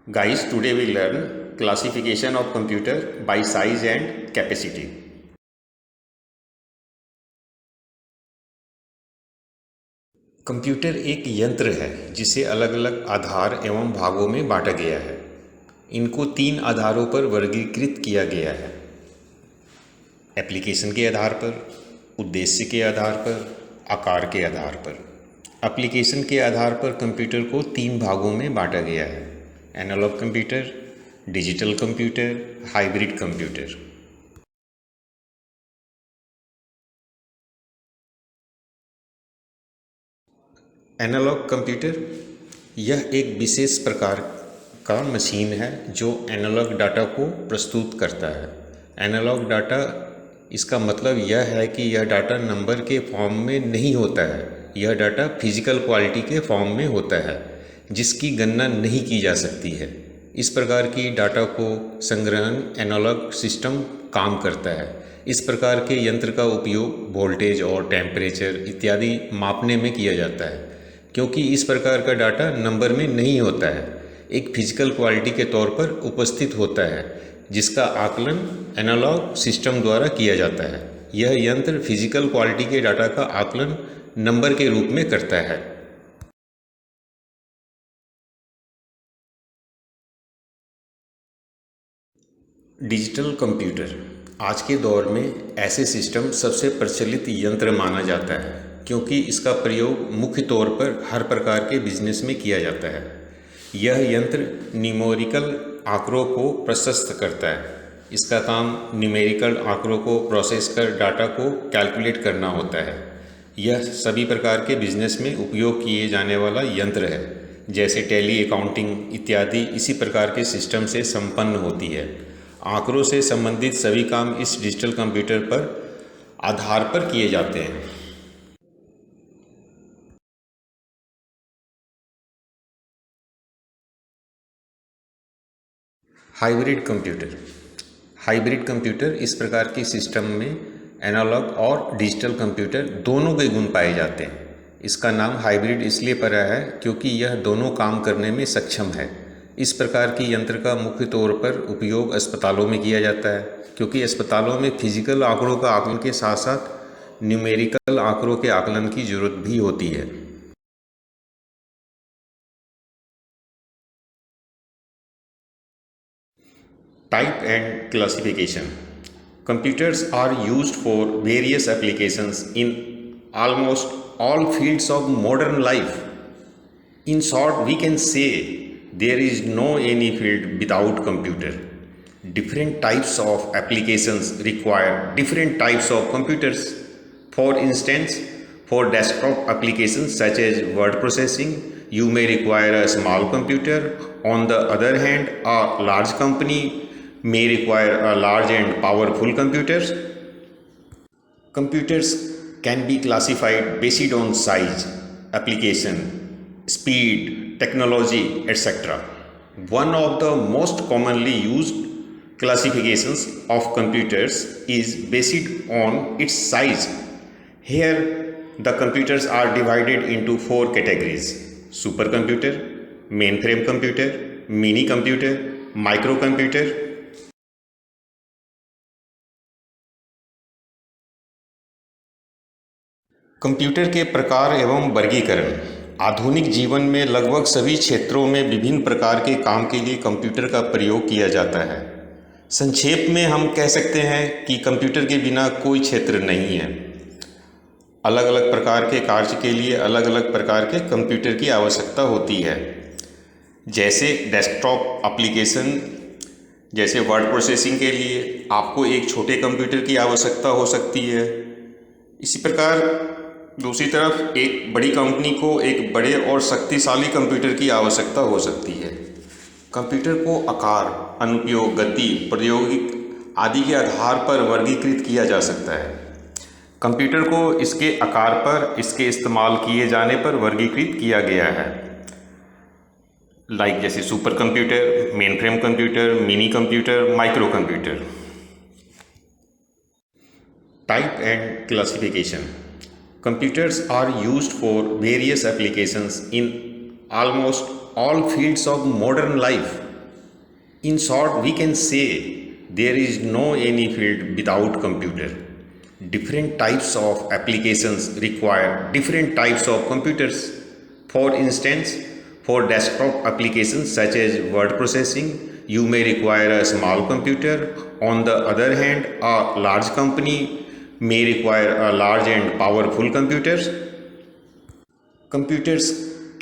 Speaker 1: Guys, today we learn classification of computer by size and capacity. Computer एक यंत्र है जिसे अलग अलग आधार एवं भागों में बांटा गया है। इनको 3 आधारों पर वर्गीकृत किया गया है: एप्लीकेशन के आधार पर, उद्देश्य के आधार पर, आकार के आधार पर। एप्लीकेशन के आधार पर कंप्यूटर को 3 भागों में बांटा गया है: analogue computer, digital computer, hybrid computer. Analogue computer यह एक विशेष प्रकार का मशीन है जो एनालॉग डाटा को प्रस्तुत करता है। एनालॉग डाटा, इसका मतलब यह है कि यह डाटा नंबर के फॉर्म में नहीं होता है। यह डाटा फिजिकल क्वालिटी के फॉर्म में होता है जिसकी गणना नहीं की जा सकती है। इस प्रकार की डाटा को संग्रहण एनालॉग सिस्टम काम करता है। इस प्रकार के यंत्र का उपयोग वोल्टेज और टेम्परेचर इत्यादि मापने में किया जाता है। क्योंकि इस प्रकार का डाटा नंबर में नहीं होता है, एक फिजिकल क्वालिटी के तौर पर उपस्थित होता है जिसका आकलन एनालॉग सिस्टम द्वारा किया जाता है। यह यंत्र फिजिकल क्वालिटी के डाटा का आकलन नंबर के रूप में करता है। डिजिटल कंप्यूटर आज के दौर में ऐसे सिस्टम सबसे प्रचलित यंत्र माना जाता है क्योंकि इसका प्रयोग मुख्य तौर पर हर प्रकार के बिजनेस में किया जाता है। यह यंत्र न्यूमेरिकल आंकड़ों को प्रशस्त करता है। इसका काम न्यूमेरिकल आंकड़ों को प्रोसेस कर डाटा को कैलकुलेट करना होता है। यह सभी प्रकार के बिजनेस में उपयोग किए जाने वाला यंत्र है, जैसे टैली, अकाउंटिंग इत्यादि इसी प्रकार के सिस्टम से संपन्न होती है। आंकड़ों से संबंधित सभी काम इस डिजिटल कंप्यूटर पर आधार पर किए जाते हैं। हाइब्रिड कंप्यूटर इस प्रकार के सिस्टम में एनालॉग और डिजिटल कंप्यूटर दोनों के गुण पाए जाते हैं। इसका नाम हाइब्रिड इसलिए पड़ा है क्योंकि यह दोनों काम करने में सक्षम है। इस प्रकार की यंत्र का मुख्य तौर पर उपयोग अस्पतालों में किया जाता है क्योंकि अस्पतालों में फिजिकल आंकड़ों का आकलन के साथ साथ न्यूमेरिकल आंकड़ों के आकलन की जरूरत भी होती है। Type and classification. Computers are used for various applications in almost all fields of modern life. In short, we can say there is no any field without computer. Different types of applications require different types of computers. For instance, for desktop applications such as word processing, you may require a small computer. On the other hand, a large company may require a large and powerful computers. Computers can be classified based on size, application, speed, technology, etc. One of the most commonly used classifications of computers is based on its size. Here, the computers are divided into four categories: supercomputer, mainframe computer, mini computer, microcomputer. Computer के प्रकार एवं वर्गीकरण। आधुनिक जीवन में लगभग सभी क्षेत्रों में विभिन्न प्रकार के काम के लिए कंप्यूटर का प्रयोग किया जाता है। संक्षेप में हम कह सकते हैं कि कंप्यूटर के बिना कोई क्षेत्र नहीं है। अलग अलग प्रकार के कार्य के लिए अलग अलग प्रकार के कंप्यूटर की आवश्यकता होती है। जैसे डेस्कटॉप एप्लीकेशन, जैसे वर्ड प्रोसेसिंग के लिए आपको एक छोटे कंप्यूटर की आवश्यकता हो सकती है। इसी प्रकार दूसरी तरफ एक बड़ी कंपनी को एक बड़े और शक्तिशाली कंप्यूटर की आवश्यकता हो सकती है। कंप्यूटर को आकार, अनुप्रयोग, गति, प्रयोगिक आदि के आधार पर वर्गीकृत किया जा सकता है। कंप्यूटर को इसके आकार पर, इसके इस्तेमाल किए जाने पर वर्गीकृत किया गया है। जैसे super computer, mainframe computer, mini computer, micro computer. Type and classification. Computers are used for various applications in almost all fields of modern life. In short, we can say there is no any field without computer. Different types of applications require different types of computers. For instance, for desktop applications such as word processing, you may require a small computer. On the other hand, a large company may require a large and powerful computers. Computers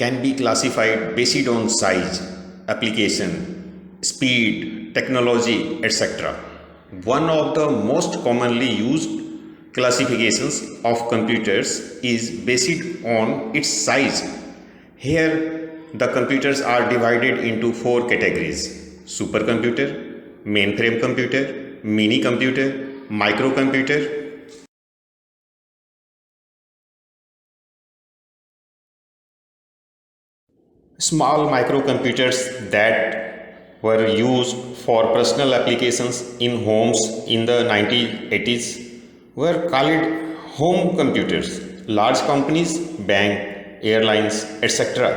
Speaker 1: can be classified based on size, application, speed, technology, etc. One of the most commonly used classifications of computers is based on its size. Here, the computers are divided into four categories: supercomputer, mainframe computer, mini computer, microcomputer. Small microcomputers that were used for personal applications in homes in the 1980s were called home computers. Large companies, bank, airlines, etc.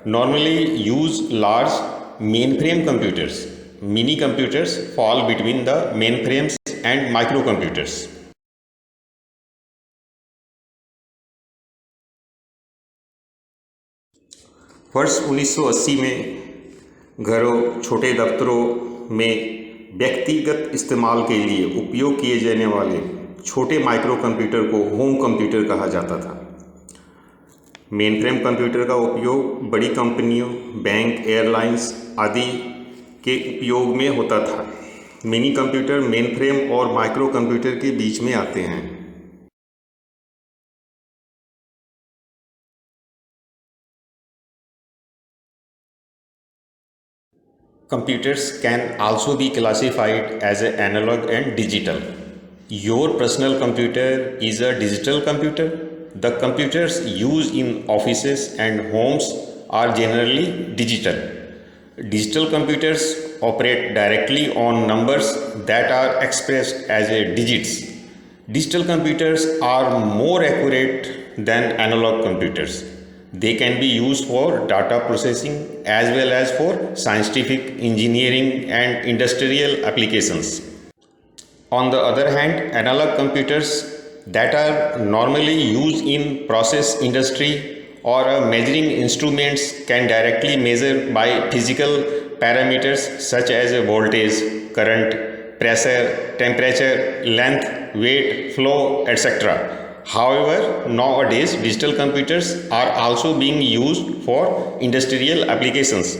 Speaker 1: normally use large mainframe computers. Mini computers fall between the mainframes and microcomputers. वर्ष 1980 में घरों, छोटे दफ्तरों में व्यक्तिगत इस्तेमाल के लिए उपयोग किए जाने वाले छोटे माइक्रो कंप्यूटर को होम कंप्यूटर कहा जाता था। मेनफ्रेम कंप्यूटर का उपयोग बड़ी कंपनियों, बैंक, एयरलाइंस आदि के उपयोग में होता था। मिनी कंप्यूटर मेनफ्रेम और माइक्रो कंप्यूटर के बीच में आते हैं। Computers can also be classified as analog and digital. Your personal computer is a digital computer. The computers used in offices and homes are generally digital. Digital computers operate directly on numbers that are expressed as digits. Digital computers are more accurate than analog computers. They can be used for data processing as well as for scientific, engineering and industrial applications. On the other hand, analog computers that are normally used in process industry or measuring instruments can directly measure by physical parameters such as voltage, current, pressure, temperature, length, weight, flow, etc. However, nowadays digital computers are also being used for industrial applications.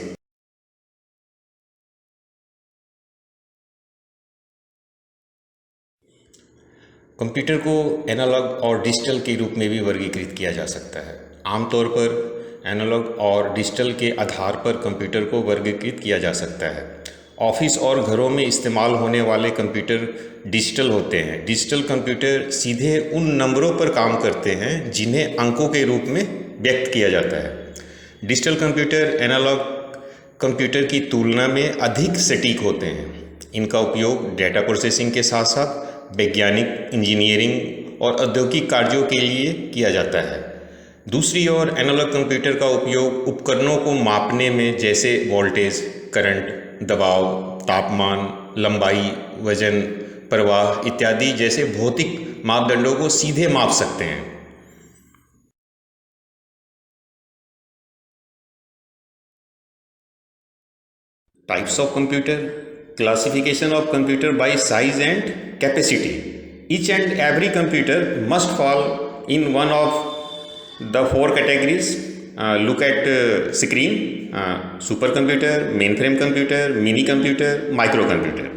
Speaker 1: Computer को analogue और digital के रूप में भी वर्गीकृत किया जा सकता है। आमतौर पर एनालॉग और डिजिटल के आधार पर कंप्यूटर को वर्गीकृत किया जा सकता है। ऑफिस और घरों में इस्तेमाल होने वाले कंप्यूटर डिजिटल होते हैं। डिजिटल कंप्यूटर सीधे उन नंबरों पर काम करते हैं जिन्हें अंकों के रूप में व्यक्त किया जाता है। डिजिटल कंप्यूटर एनालॉग कंप्यूटर की तुलना में अधिक सटीक होते हैं। इनका उपयोग डेटा प्रोसेसिंग के साथ साथ वैज्ञानिक, इंजीनियरिंग और औद्योगिक कार्यों के लिए किया जाता है। दूसरी ओर एनालॉग कंप्यूटर का उपयोग उपकरणों को मापने में, जैसे वोल्टेज, करंट, दबाव, तापमान, लंबाई, वजन, प्रवाह इत्यादि जैसे भौतिक मापदंडों को सीधे माप सकते हैं। Types of computer: classification of computer by size and capacity. Each and every computer must fall in one of the four categories. Look at screen: supercomputer, mainframe computer, mini computer, microcomputer.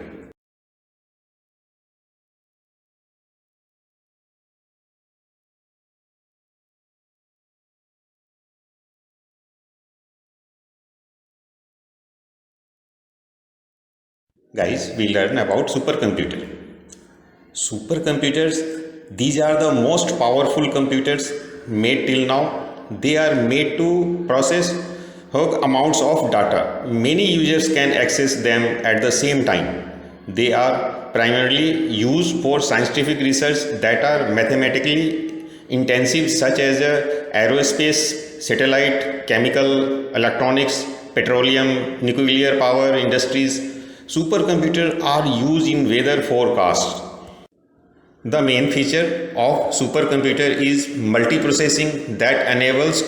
Speaker 1: Guys, we learn about supercomputer. Supercomputers, these are the most powerful computers made till now. They are made to process huge amounts of data. Many users can access them at the same time. They are primarily used for scientific research that are mathematically intensive, such as aerospace, satellite, chemical, electronics, petroleum, nuclear power industries. Supercomputers are used in weather forecasts. The main feature of supercomputer is multiprocessing that enables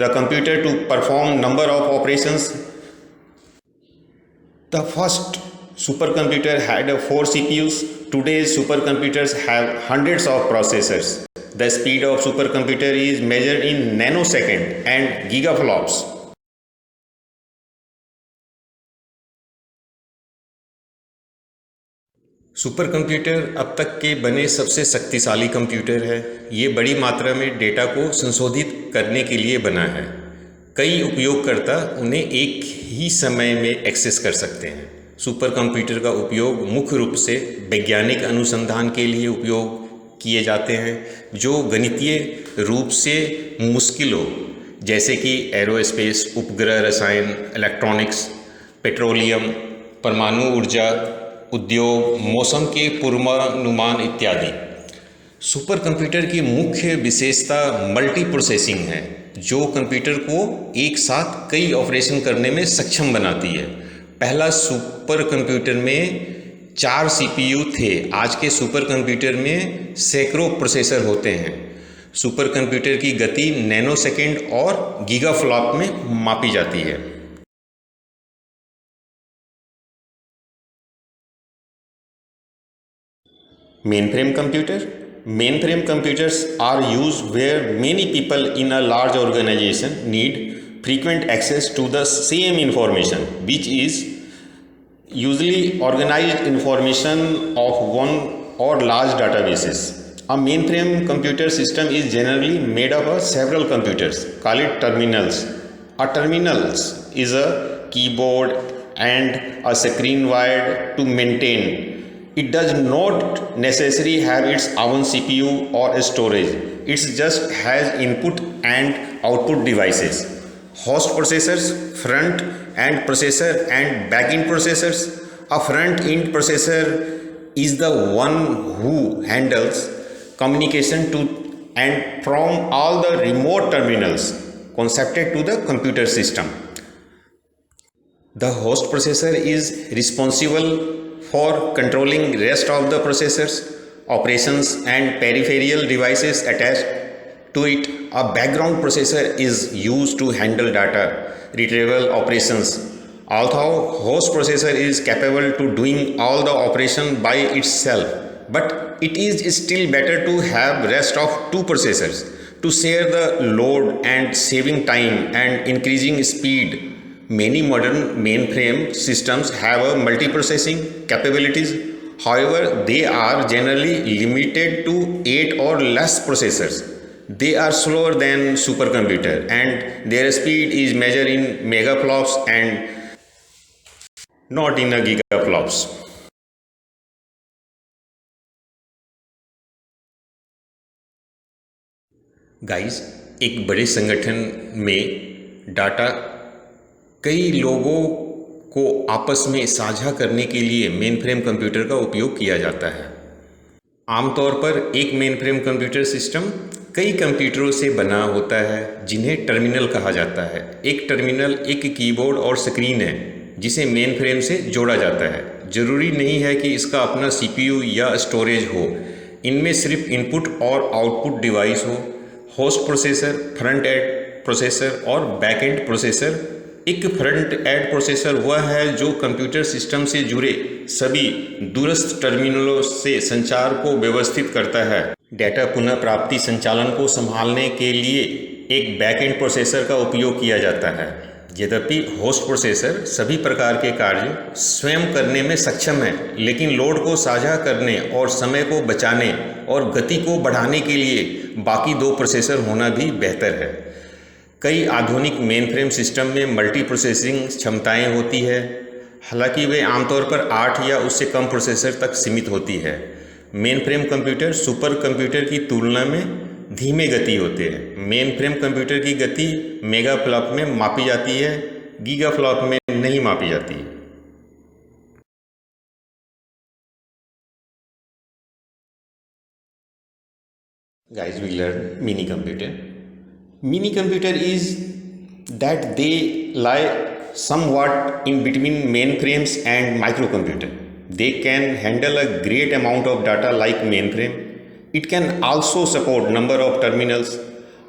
Speaker 1: the computer to perform number of operations. The first supercomputer had 4 CPUs. Today's supercomputers have hundreds of processors. The speed of supercomputer is measured in nanosecond and gigaflops. Super computer अब तक के बने सबसे शक्तिशाली computer है। ये बड़ी मात्रा में डेटा को संशोधित करने के लिए बना है। कई उपयोगकर्ता उन्हें एक ही समय में एक्सेस कर सकते हैं। सुपर कंप्यूटर का उपयोग मुख्य रूप से वैज्ञानिक अनुसंधान के लिए उपयोग किए जाते हैं, जो गणितीय रूप से मुश्किल हो, जैसे कि एरोस्पेस, उपग्रह रसायन, इलेक्ट्रॉनिक्स, पेट्रोलियम, परमाणु ऊर्जा, उद्योग, मौसम के पूर्वानुमान इत्यादि। सुपर कंप्यूटर की मुख्य विशेषता मल्टी प्रोसेसिंग है, जो कंप्यूटर को एक साथ कई ऑपरेशन करने में सक्षम बनाती है। पहला सुपर कंप्यूटर में 4 सीपीयू थे। आज के सुपर कंप्यूटर में सैकड़ों प्रोसेसर होते हैं। सुपर कंप्यूटर की गति नैनोसेकंड और गीगाफ्लॉप में मापी जाती है। Mainframe computer. Mainframe computers are used where many people in a large organization need frequent access to the same information, which is usually organized information of one or large databases. A mainframe computer system is generally made up of several computers. Call it terminals. A terminals is a keyboard and a screen wired to maintain. It does not necessarily have its own CPU or storage. It just has input and output devices. Host processors, front end processor and back end processors. A front end processor is the one who handles communication to and from all the remote terminals connected to the computer system. The host processor is responsible for controlling rest of the processors, operations and peripheral devices attached to it. A background processor is used to handle data retrieval operations. Although host processor is capable to doing all the operation by itself, but it is still better to have rest of 2 processors to share the load and saving time and increasing speed. Many modern mainframe systems have a multiprocessing capabilities. However, they are generally limited to 8 or less processors. They are slower than supercomputer and their speed is measured in megaflops and not in a gigaflops. Guys, एक बड़े संगठन में data कई लोगों को आपस में साझा करने के लिए मेनफ्रेम कंप्यूटर का उपयोग किया जाता है। आमतौर पर एक मेनफ्रेम कंप्यूटर सिस्टम कई कंप्यूटरों से बना होता है जिन्हें टर्मिनल कहा जाता है। एक टर्मिनल एक कीबोर्ड और स्क्रीन है जिसे मेनफ्रेम से जोड़ा जाता है। जरूरी नहीं है कि इसका अपना सीपीयू या स्टोरेज हो। इनमें सिर्फ इनपुट और आउटपुट डिवाइस हो, host processor, front end processor और बैक एंड प्रोसेसर। एक फ्रंट एंड प्रोसेसर वह है जो कंप्यूटर सिस्टम से जुड़े सभी दूरस्थ टर्मिनलों से संचार को व्यवस्थित करता है। डेटा पुनः प्राप्ति संचालन को संभालने के लिए एक बैक एंड प्रोसेसर का उपयोग किया जाता है। यद्यपि होस्ट प्रोसेसर सभी प्रकार के कार्य स्वयं करने में सक्षम है, लेकिन लोड को साझा करने और समय को बचाने और गति को बढ़ाने के लिए बाकी दो प्रोसेसर होना भी बेहतर है। कई आधुनिक मेनफ्रेम सिस्टम में मल्टी प्रोसेसिंग क्षमताएं होती है, हालांकि वे आमतौर पर 8 या उससे कम प्रोसेसर तक सीमित होती है। मेनफ्रेम कंप्यूटर सुपर कंप्यूटर की तुलना में धीमे गति होते हैं। मेनफ्रेम कंप्यूटर की गति मेगाफ्लॉप में मापी जाती है, गीगाफ्लॉप में नहीं मापी जाती है। Guys, we learn mini computer. Mini computer is that they lie somewhat in between mainframes and microcomputer. They can handle a great amount of data like mainframe. It can also support number of terminals,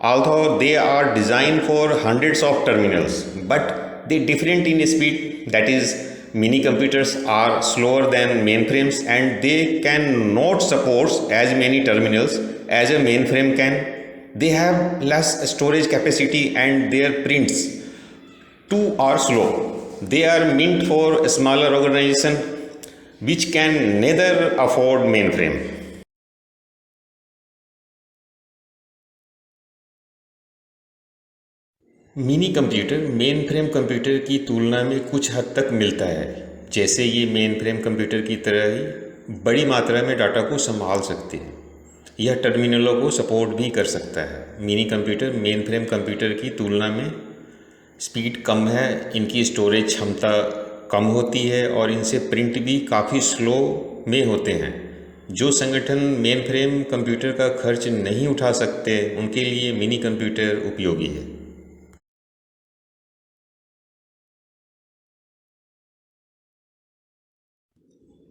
Speaker 1: although they are designed for hundreds of terminals, but they different in speed. That is, mini computers are slower than mainframes and they can not support as many terminals as a mainframe can. They have less storage capacity and their prints too are slow. They are meant for smaller organization which can neither afford mainframe. Mini computer mainframe computer की तुलना में कुछ हद तक मिलता है। जैसे ये मेनफ्रेम कंप्यूटर की तरह ही बड़ी मात्रा में डाटा को संभाल सकते हैं। यह टर्मिनलों को सपोर्ट भी कर सकता है। मिनी कंप्यूटर मेनफ्रेम कंप्यूटर की तुलना में स्पीड कम है, इनकी स्टोरेज क्षमता कम होती है और इनसे प्रिंट भी काफ़ी स्लो में होते हैं। जो संगठन मेनफ्रेम कंप्यूटर का खर्च नहीं उठा सकते उनके लिए मिनी कंप्यूटर उपयोगी है।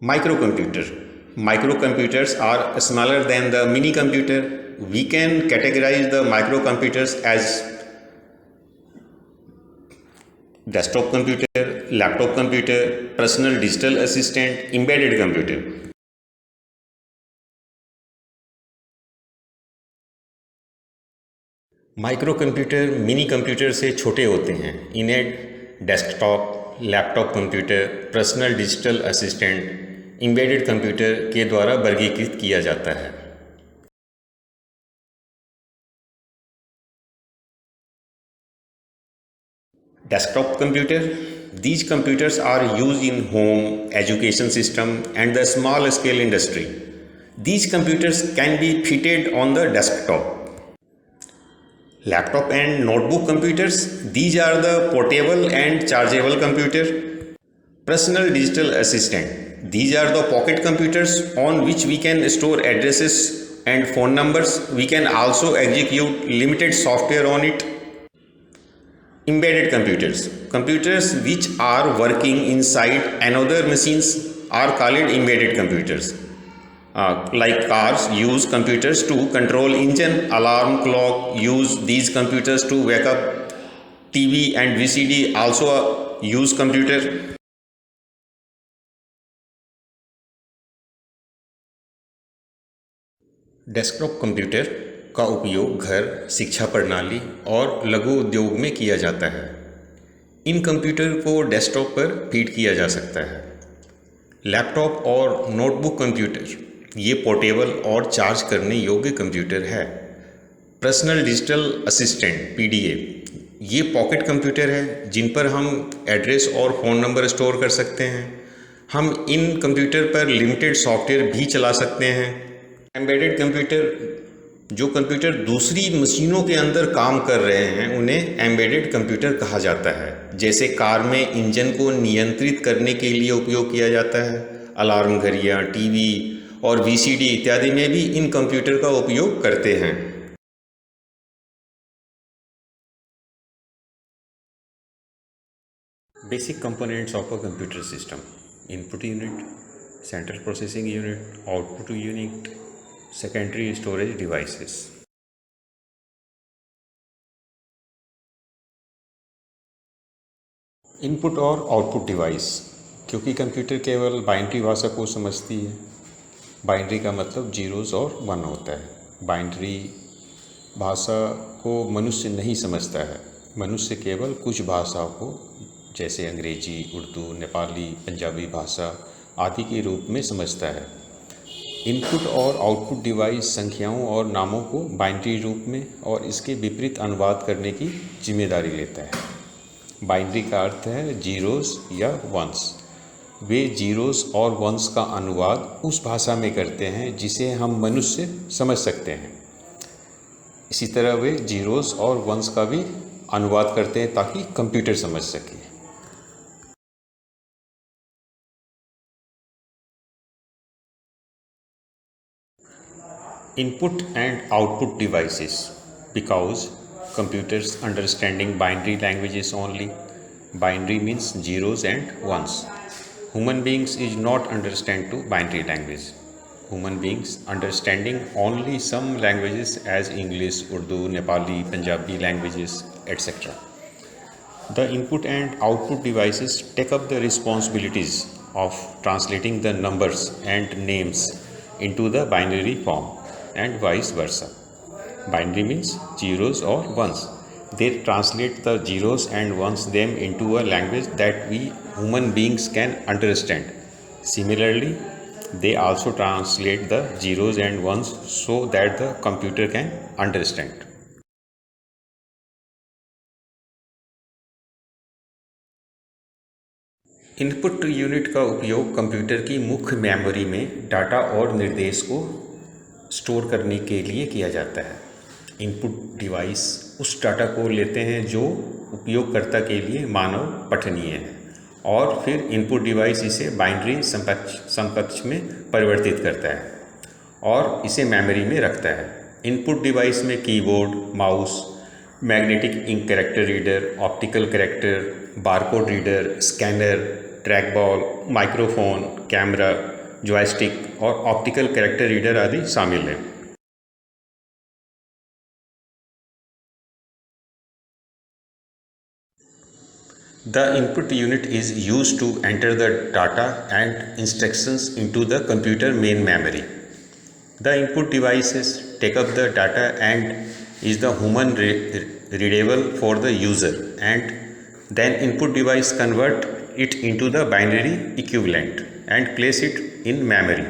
Speaker 1: Microcomputer. Microcomputers are smaller than the mini computer. We can categorize the microcomputers as desktop computer, laptop computer, personal digital assistant, embedded computer. Micro computer mini computer से छोटे होते हैं। इन्हें desktop, laptop computer, personal digital assistant, embedded computer के द्वारा वर्गीकृत किया जाता है। Desktop computer. These computers are used in home, education system and the small scale industry. These computers can be fitted on the desktop. Laptop and notebook computers. These are the portable and chargeable computer. Personal digital assistant. These are the pocket computers on which we can store addresses and phone numbers. We can also execute limited software on it. Embedded computers. Computers which are working inside another machines are called embedded computers. Like cars use computers to control engine, alarm clock use these computers to wake up. TV and VCD also use computer. Desktop computer का उपयोग घर, शिक्षा प्रणाली और लघु उद्योग में किया जाता है। इन कंप्यूटर को डेस्कटॉप पर फीड किया जा सकता है। लैपटॉप और नोटबुक कंप्यूटर ये पोर्टेबल और चार्ज करने योग्य कंप्यूटर है। पर्सनल डिजिटल असिस्टेंट पीडीए ये पॉकेट कंप्यूटर है जिन पर हम एड्रेस और फ़ोन नंबर स्टोर कर सकते हैं। हम इन कंप्यूटर पर लिमिटेड सॉफ्टवेयर भी चला सकते हैं। एम्बेडेड कंप्यूटर जो कंप्यूटर दूसरी मशीनों के अंदर काम कर रहे हैं उन्हें एम्बेडेड कंप्यूटर कहा जाता है। जैसे कार में इंजन को नियंत्रित करने के लिए उपयोग किया जाता है। अलार्म घड़ियाँ, टीवी और वीसीडी इत्यादि में भी इन कंप्यूटर का उपयोग करते हैं। Basic components of a computer system: input unit, central processing unit, output unit, secondary storage devices. Input और आउटपुट डिवाइस, क्योंकि कंप्यूटर केवल बाइनरी भाषा को समझती है। बाइनरी का मतलब जीरोज़ और वन होता है। बाइनरी भाषा को मनुष्य नहीं समझता है। मनुष्य केवल कुछ भाषाओं को जैसे अंग्रेजी, उर्दू, नेपाली, पंजाबी भाषा आदि के रूप में समझता है। इनपुट और आउटपुट डिवाइस संख्याओं और नामों को बाइनरी रूप में और इसके विपरीत अनुवाद करने की जिम्मेदारी लेता है। बाइनरी का अर्थ है जीरोस या वंस। वे जीरोस और वंस का अनुवाद उस भाषा में करते हैं जिसे हम मनुष्य समझ सकते हैं। इसी तरह वे जीरोस और वंस का भी अनुवाद करते हैं ताकि कंप्यूटर समझ सके। Input and output devices, because computers understanding binary languages only. Binary means zeros and ones. Human beings is not understand to binary language. Human beings understanding only some languages as English, Urdu, Nepali, Punjabi languages, etc. The input and output devices take up the responsibilities of translating the numbers and names into the binary form and vice versa. Binary means zeros or ones. They translate the zeros and ones them into a language that we human beings can understand. Similarly, they also translate the zeros and ones so that the computer can understand. Input unit का उपयोग computer की मुख्य memory में data और निर्देश को store करने के लिए किया जाता है। इनपुट डिवाइस उस डाटा को लेते हैं जो उपयोगकर्ता के लिए मानव पठनीय है और फिर इनपुट डिवाइस इसे बाइनरी समकक्ष में परिवर्तित करता है और इसे मेमोरी में रखता है। इनपुट डिवाइस में keyboard, mouse, magnetic ink character reader, optical character, barcode reader, scanner, track ball, microphone, camera, joystick और ऑप्टिकल कैरेक्टर रीडर आदि शामिल हैं। The input unit is used to enter the data and instructions into the computer main memory. The input devices take up the data and is the human readable for the user, and then input device convert it into the binary equivalent and place it in memory.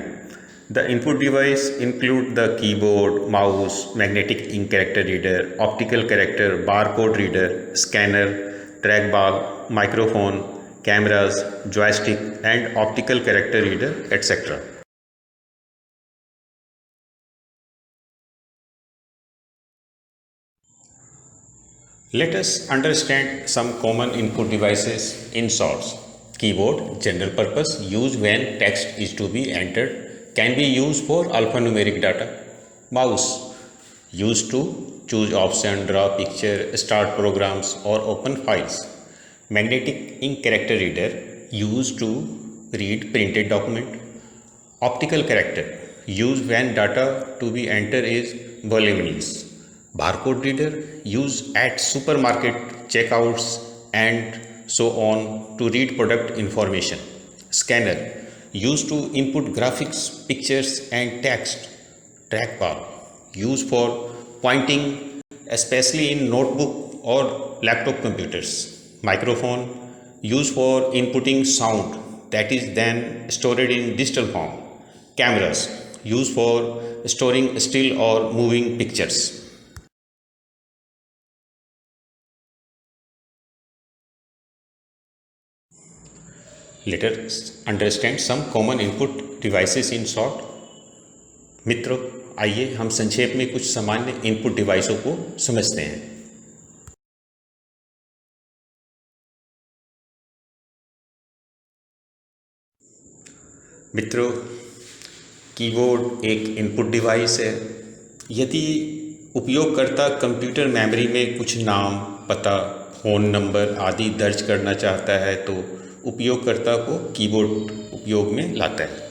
Speaker 1: The input device include the keyboard, mouse, magnetic ink character reader, optical character, barcode reader, scanner, trackball, microphone, cameras, joystick and optical character reader, etc. Let us understand some common input devices in short. Keyboard, general purpose, used when text is to be entered, can be used for alphanumeric data. Mouse, used to choose option, draw picture, start programs or open files. Magnetic ink character reader, used to read printed document. Optical character, used when data to be entered is voluminous. Barcode reader, used at supermarket checkouts and so on to read product information. Scanner, used to input graphics, pictures and text. Trackball, used for pointing especially in notebook or laptop computers. Microphone, used for inputting sound, that is then stored in digital form. Cameras used for storing still or moving pictures. Let us understand some common input devices in short. मित्रों, आइए हम संक्षेप में कुछ सामान्य input डिवाइसों को समझते हैं। मित्रों, कीबोर्ड एक इनपुट डिवाइस है। यदि उपयोगकर्ता कंप्यूटर मेमोरी में कुछ नाम, पता, फ़ोन नंबर आदि दर्ज करना चाहता है तो उपयोगकर्ता को कीबोर्ड उपयोग में लाता है।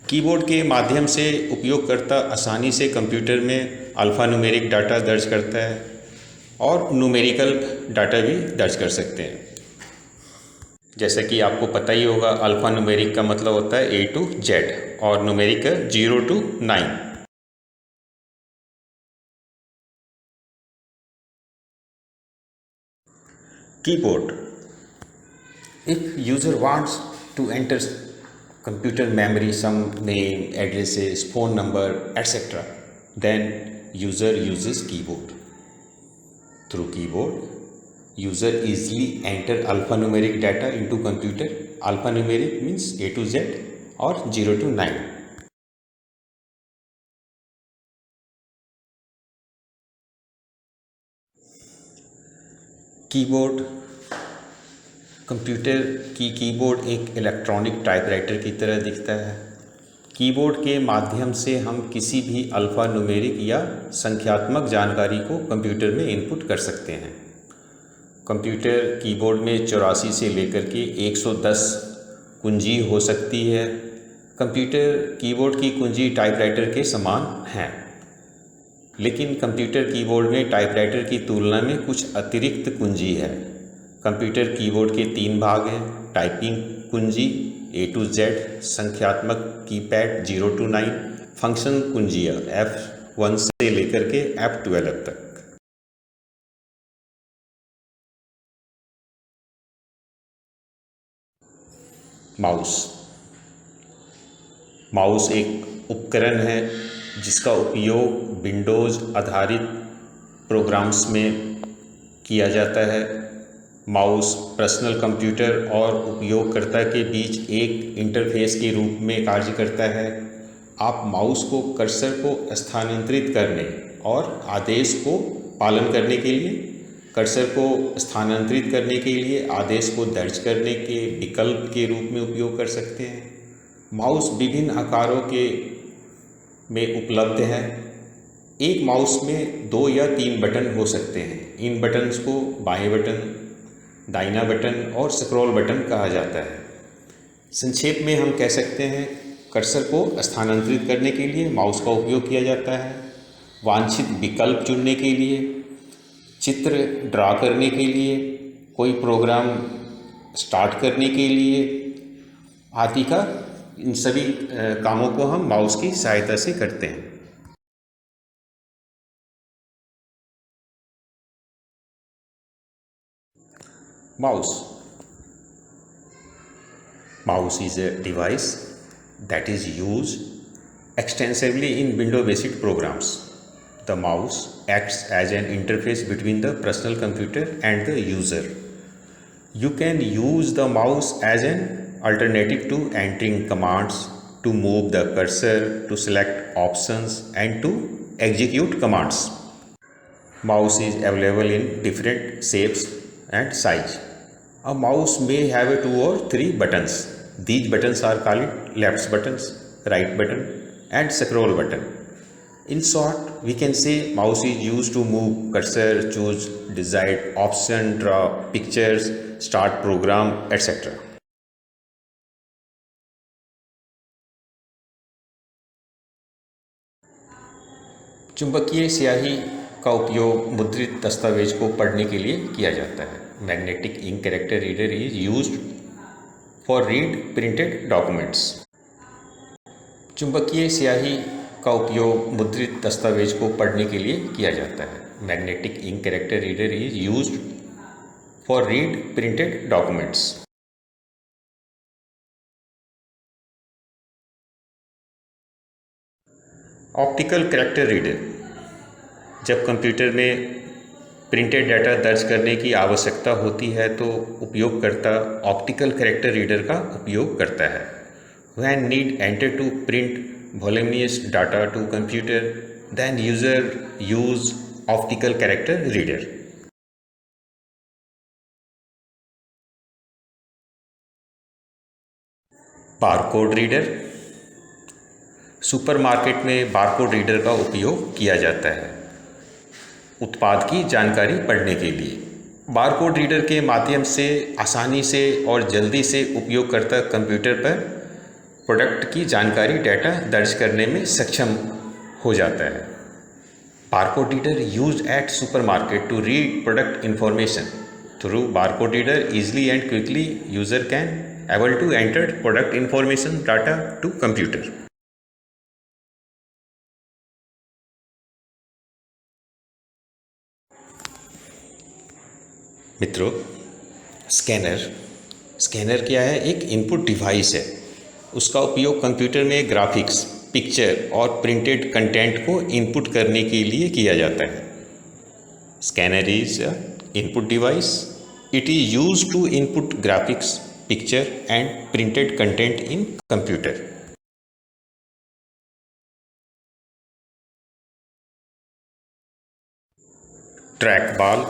Speaker 1: कीबोर्ड के माध्यम से उपयोगकर्ता आसानी से कंप्यूटर में अल्फ़ान्यूमेरिक डाटा दर्ज करता है और न्यूमेरिकल डाटा भी दर्ज कर सकते हैं। जैसा कि आपको पता ही होगा, अल्फ़ान्यूमेरिक का मतलब होता है A to Z और numeric 0 to 9। Keyboard. If user wants to enter computer memory some name, addresses, phone number, etc., then user uses keyboard. Through keyboard, user easily enter alphanumeric data into computer. Alphanumeric means A to Z or 0 to 9. Keyboard computer की keyboard एक electronic typewriter की तरह दिखता है। Keyboard के माध्यम से हम किसी भी अल्फ़ा न्यूमेरिक या संख्यात्मक जानकारी को कंप्यूटर में इनपुट कर सकते हैं। कंप्यूटर कीबोर्ड में 84 से लेकर के 110 कुंजी हो सकती है। कंप्यूटर कीबोर्ड की कुंजी टाइपराइटर के समान हैं, लेकिन कंप्यूटर कीबोर्ड में टाइपराइटर की तुलना में कुछ अतिरिक्त कुंजी है। कंप्यूटर कीबोर्ड के 3 भाग हैं: टाइपिंग कुंजी A to Z, संख्यात्मक कीपैड 0 to 9, फंक्शन कुंजियाँ F1 से लेकर के F12 तक। माउस एक उपकरण है जिसका उपयोग विंडोज़ आधारित प्रोग्राम्स में किया जाता है। माउस पर्सनल कंप्यूटर और उपयोगकर्ता के बीच एक इंटरफेस के रूप में कार्य करता है। आप माउस को कर्सर को स्थानांतरित करने और आदेश को पालन करने के लिए, कर्सर को स्थानांतरित करने के लिए आदेश को दर्ज करने के विकल्प के रूप में उपयोग कर सकते हैं। माउस विभिन्न आकारों के में उपलब्ध है। एक माउस में 2 या 3 बटन हो सकते हैं। इन बटन्स को बाएं बटन, दाहिना बटन और स्क्रॉल बटन कहा जाता है। संक्षेप में हम कह सकते हैं, कर्सर को स्थानांतरित करने के लिए माउस का उपयोग किया जाता है, वांछित विकल्प चुनने के लिए, चित्र ड्रा करने के लिए, कोई प्रोग्राम स्टार्ट करने के लिए आदि का, इन सभी कामों को हम माउस की सहायता से करते हैं। Mouse is a device that is used extensively in Windows-based programs. The mouse acts as an interface between the personal computer and the user. You can use the mouse as an alternative to entering commands, to move the cursor, to select options, and to execute commands. Mouse is available in different shapes and size. A mouse may have 2 or 3 buttons. These buttons are called left buttons, right button, and scroll button. In short, we can say mouse is used to move cursor, choose desired option, draw pictures, start program, etc. चुंबकीय स्याही का उपयोग मुद्रित दस्तावेज को पढ़ने के लिए किया जाता है। Magnetic ink character reader is used for read printed documents. चुंबकीय स्याही का उपयोग मुद्रित दस्तावेज को पढ़ने के लिए किया जाता है। Magnetic ink character reader is used for read printed documents. Optical character reader, जब कंप्यूटर में प्रिंटेड डाटा दर्ज करने की आवश्यकता होती है तो उपयोगकर्ता ऑप्टिकल कैरेक्टर रीडर का उपयोग करता है। When need enter to print voluminous data to computer, then user use optical character reader. Barcode reader, supermarket में बारकोड रीडर का उपयोग किया जाता है उत्पाद की जानकारी पढ़ने के लिए। बारकोड रीडर के माध्यम से आसानी से और जल्दी से उपयोगकर्ता कंप्यूटर पर प्रोडक्ट की जानकारी डाटा दर्ज करने में सक्षम हो जाता है। Barcode reader used at supermarket to read product information. Through barcode reader easily and quickly user can able to enter product information data to computer. मित्रों, स्कैनर क्या है? एक इनपुट डिवाइस है। उसका उपयोग कंप्यूटर में ग्राफिक्स, पिक्चर और printed content को इनपुट करने के लिए किया जाता है। Scanner is a input device. It is used to input graphics, picture and printed content in computer. Track ball,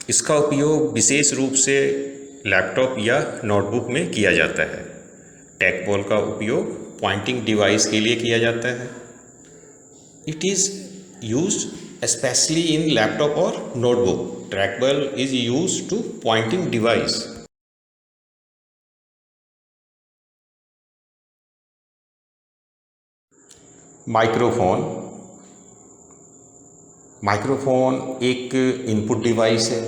Speaker 1: इसका उपयोग विशेष रूप से लैपटॉप या नोटबुक में किया जाता है। ट्रैक बॉल का उपयोग पॉइंटिंग डिवाइस के लिए किया जाता है। It is used specially in laptop और notebook. Track ball is used to pointing device. Microphone एक इनपुट डिवाइस है।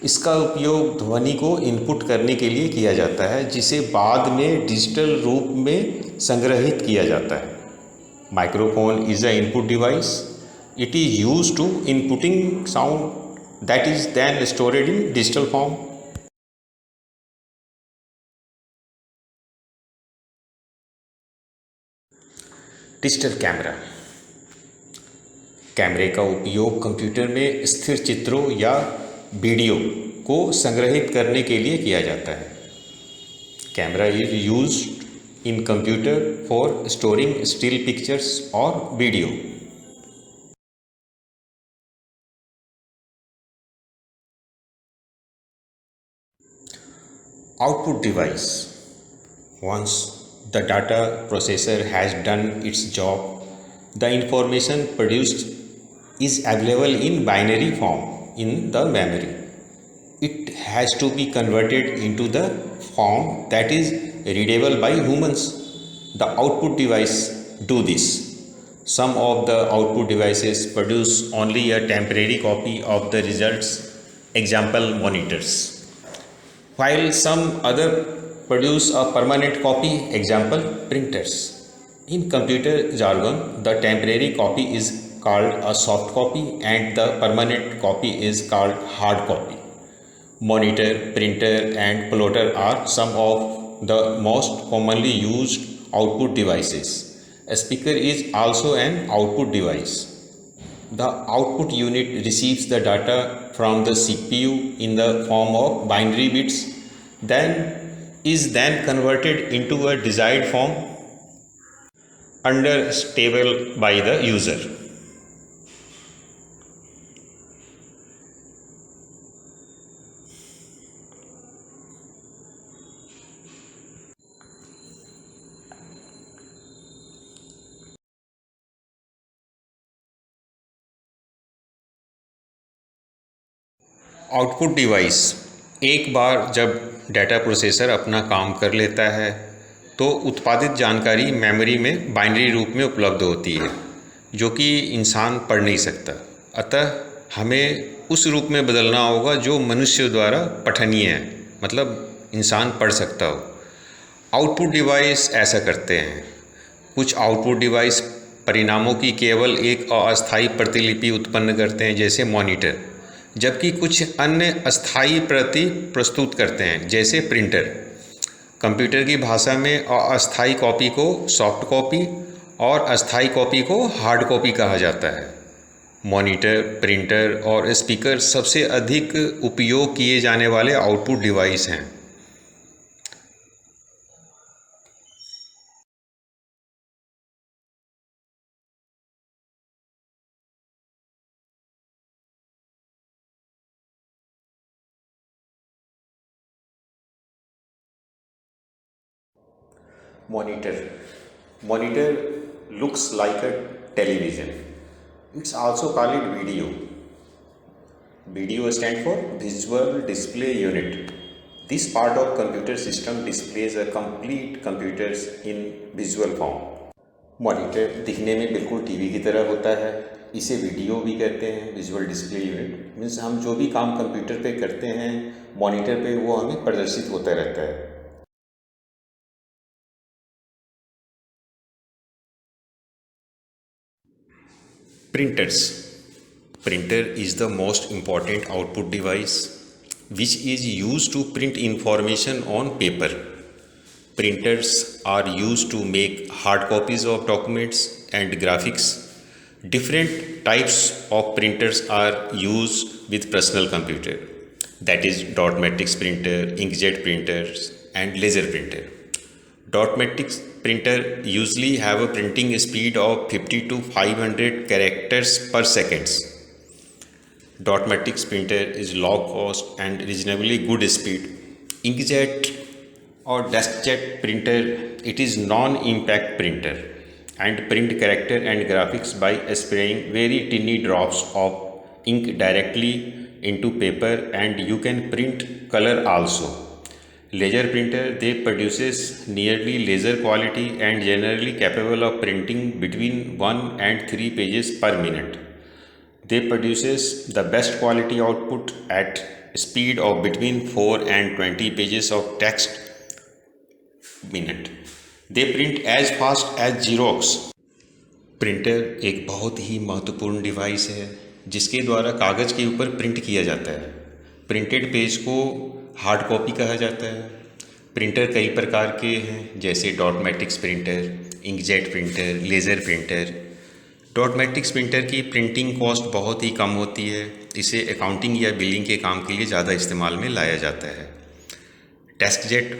Speaker 1: इसका उपयोग ध्वनि को इनपुट करने के लिए किया जाता है, जिसे बाद में डिजिटल रूप में संग्रहित किया जाता है। Microphone is a input device. It is used to inputting sound that is then stored in digital form. Digital कैमरे का उपयोग कंप्यूटर में स्थिर चित्रों या वीडियो को संग्रहित करने के लिए किया जाता है। Camera is used in computer for storing still pictures और video. Output device, once the data processor has done its job, the information produced is available in binary form in the memory. It has to be converted into the form that is readable by humans. The output device do this. Some of the output devices produce only a temporary copy of the results, example monitors, while some other produce a permanent copy, example printers. In computer jargon, the temporary copy is called a soft copy and the permanent copy is called hard copy. Monitor, printer and plotter are some of the most commonly used output devices. A speaker is also an output device. The output unit receives the data from the CPU in the form of binary bits, is then converted into a desired form understandable by the user. Output device, एक बार जब data processor अपना काम कर लेता है तो उत्पादित जानकारी मेमोरी में बाइनरी रूप में उपलब्ध होती है, जो कि इंसान पढ़ नहीं सकता। अतः हमें उस रूप में बदलना होगा जो मनुष्य द्वारा पठनीय है, मतलब इंसान पढ़ सकता हो। आउटपुट डिवाइस ऐसा करते हैं। कुछ आउटपुट डिवाइस परिणामों की केवल एक अस्थायी प्रतिलिपि उत्पन्न करते हैं, जैसे मॉनिटर, जबकि कुछ अन्य अस्थायी प्रति प्रस्तुत करते हैं, जैसे प्रिंटर। कंप्यूटर की भाषा में अस्थायी कॉपी को सॉफ्ट कॉपी और अस्थायी कॉपी को हार्ड कॉपी कहा जाता है। मॉनिटर, प्रिंटर और स्पीकर सबसे अधिक उपयोग किए जाने वाले आउटपुट डिवाइस हैं। Monitor. Monitor looks like a television. It's also called video. Video stands for Visual Display Unit. This part of computer system displays a complete computers in visual form. Monitor दिखने में बिल्कुल TV की तरह होता है। इसे video भी कहते हैं, विजुअल डिस्प्ले यूनिट। मीन्स हम जो भी काम कंप्यूटर पे करते हैं मॉनिटर पे वो हमें प्रदर्शित होता रहता है। Printers. Printer is the most important output device which is used to print information on paper. Printers are used to make hard copies of documents and graphics. Different types of printers are used with personal computer, that is dot matrix printer, inkjet printers and laser printer. Dot matrix printer usually have a printing speed of 50 to 500 characters per second. Dot matrix printer is low cost and reasonably good speed. Inkjet or deskjet printer, it is non-impact printer and print character and graphics by spraying very tiny drops of ink directly into paper, and you can print color also. Laser printer, they produces nearly laser quality and generally capable of printing between 1 and 3 pages per minute. They produces the best quality output at speed of between 4 and 20 pages of text minute. They print as fast as Xerox. Printer एक बहुत ही महत्वपूर्ण device है जिसके द्वारा कागज़ के ऊपर print किया जाता है। प्रिंटेड पेज को हार्ड कॉपी कहा जाता है। प्रिंटर कई प्रकार के हैं जैसे dot matrix printer, inkjet printer, laser printer. Dot matrix printer की प्रिंटिंग कॉस्ट बहुत ही कम होती है। इसे अकाउंटिंग या बिलिंग के काम के लिए ज़्यादा इस्तेमाल में लाया जाता है। डेस्कजेट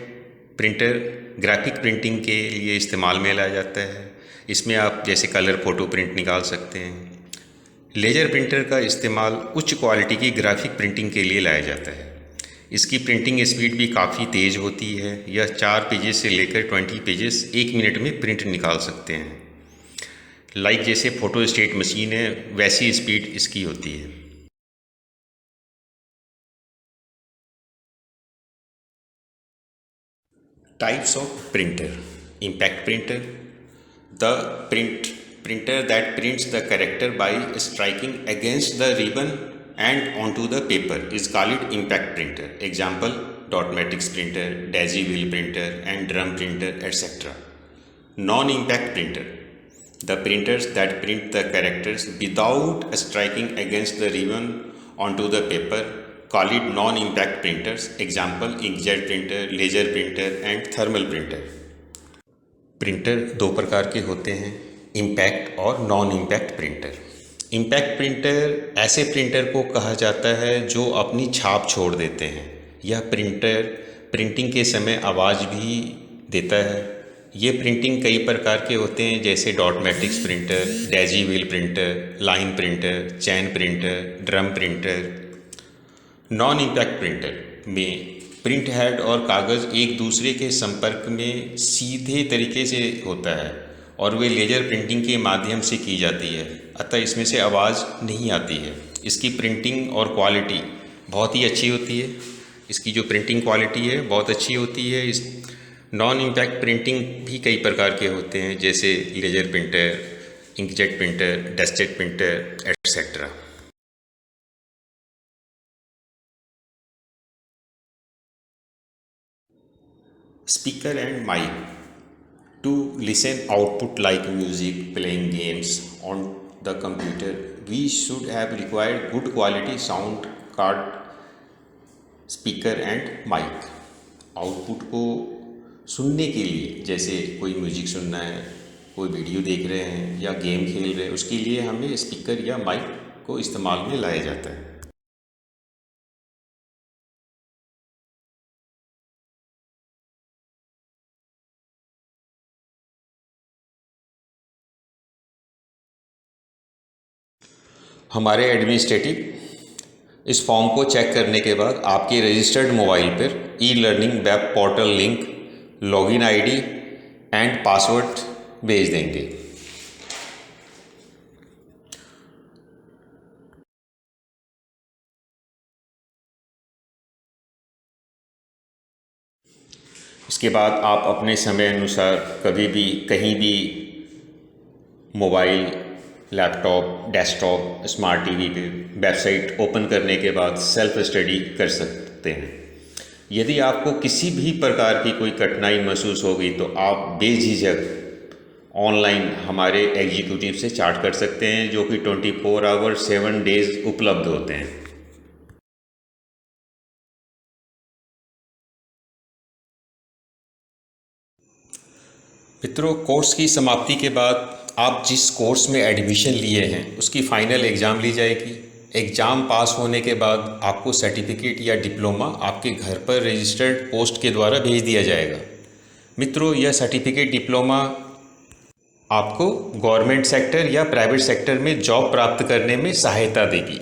Speaker 1: प्रिंटर ग्राफिक प्रिंटिंग के लिए इस्तेमाल में लाया जाता है। इसमें आप जैसे कलर फ़ोटो प्रिंट निकाल सकते हैं। लेज़र प्रिंटर का इस्तेमाल उच्च क्वालिटी की ग्राफिक प्रिंटिंग के लिए लाया जाता है। इसकी प्रिंटिंग स्पीड भी काफ़ी तेज़ होती है। यह 4 पेजेस से लेकर 20 पेजेस 1 मिनट में प्रिंट निकाल सकते हैं। लाइक जैसे फ़ोटो स्टेट मशीन है वैसी स्पीड इसकी होती है। Types of printer. Impact printer. The printer that prints the character by striking against the ribbon and onto the paper is called impact printer. Example: dot matrix printer, daisy wheel printer and drum printer, etc. Non-impact printer. The printers that print the characters without striking against the ribbon onto the paper call it non-impact printers. Example: inkjet printer, laser printer and thermal printer. Printer दो प्रकार के होते हैं, impact और non impact printer. Impact printer ऐसे printer को कहा जाता है जो अपनी छाप छोड़ देते हैं। यह प्रिंटर प्रिंटिंग के समय आवाज़ भी देता है। ये प्रिंटिंग कई प्रकार के होते हैं जैसे dot matrix printer, daisy wheel printer, line printer, chain printer, drum printer. Non impact printer में प्रिंट हेड और कागज़ एक दूसरे के संपर्क में सीधे तरीके से होता है और वे लेज़र प्रिंटिंग के माध्यम से की जाती है, अतः इसमें से आवाज़ नहीं आती है। इसकी प्रिंटिंग और क्वालिटी बहुत ही अच्छी होती है। इसकी जो प्रिंटिंग क्वालिटी है बहुत अच्छी होती है। इस नॉन इम्पैक्ट प्रिंटिंग भी कई प्रकार के होते हैं जैसे laser printer, inkjet printer, DeskJet printer etcetera. Speaker and mic. To listen output like music, playing games on the computer, we should have required good quality sound card, speaker and mic. Output को सुनने के लिए जैसे कोई music सुनना है कोई video देख रहे हैं या गेम खेल रहे हैं, उसके लिए हमें स्पीकर या माइक को इस्तेमाल में लाया जाता है। हमारे एडमिनिस्ट्रेटिव इस फॉर्म को चेक करने के बाद आपके रजिस्टर्ड मोबाइल पर e learning web portal link, login ID and password भेज देंगे। इसके बाद आप अपने समय अनुसार कभी भी कहीं भी mobile, laptop, desktop, smart TV पे वेबसाइट ओपन करने के बाद सेल्फ स्टडी कर सकते हैं। यदि आपको किसी भी प्रकार की कोई कठिनाई महसूस होगी तो आप बेझिझक ऑनलाइन हमारे एग्जीक्यूटिव से चैट कर सकते हैं, जो कि 24 आवर 7 डेज उपलब्ध होते हैं। मित्रों, कोर्स की समाप्ति के बाद आप जिस कोर्स में एडमिशन लिए हैं उसकी फ़ाइनल एग्ज़ाम ली जाएगी। एग्ज़ाम पास होने के बाद आपको सर्टिफिकेट या डिप्लोमा आपके घर पर रजिस्टर्ड पोस्ट के द्वारा भेज दिया जाएगा। मित्रों, यह सर्टिफिकेट डिप्लोमा आपको गवर्नमेंट सेक्टर या प्राइवेट सेक्टर में जॉब प्राप्त करने में सहायता देगी।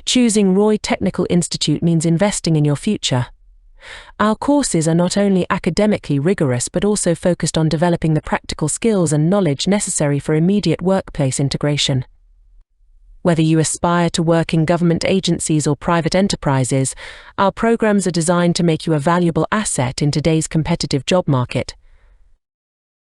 Speaker 3: Choosing Roy Technical Institute means investing in your future. Our courses are not only academically rigorous but also focused on developing the practical skills and knowledge necessary for immediate workplace integration. Whether you aspire to work in government agencies or private enterprises, our programs are designed to make you a valuable asset in today's competitive job market.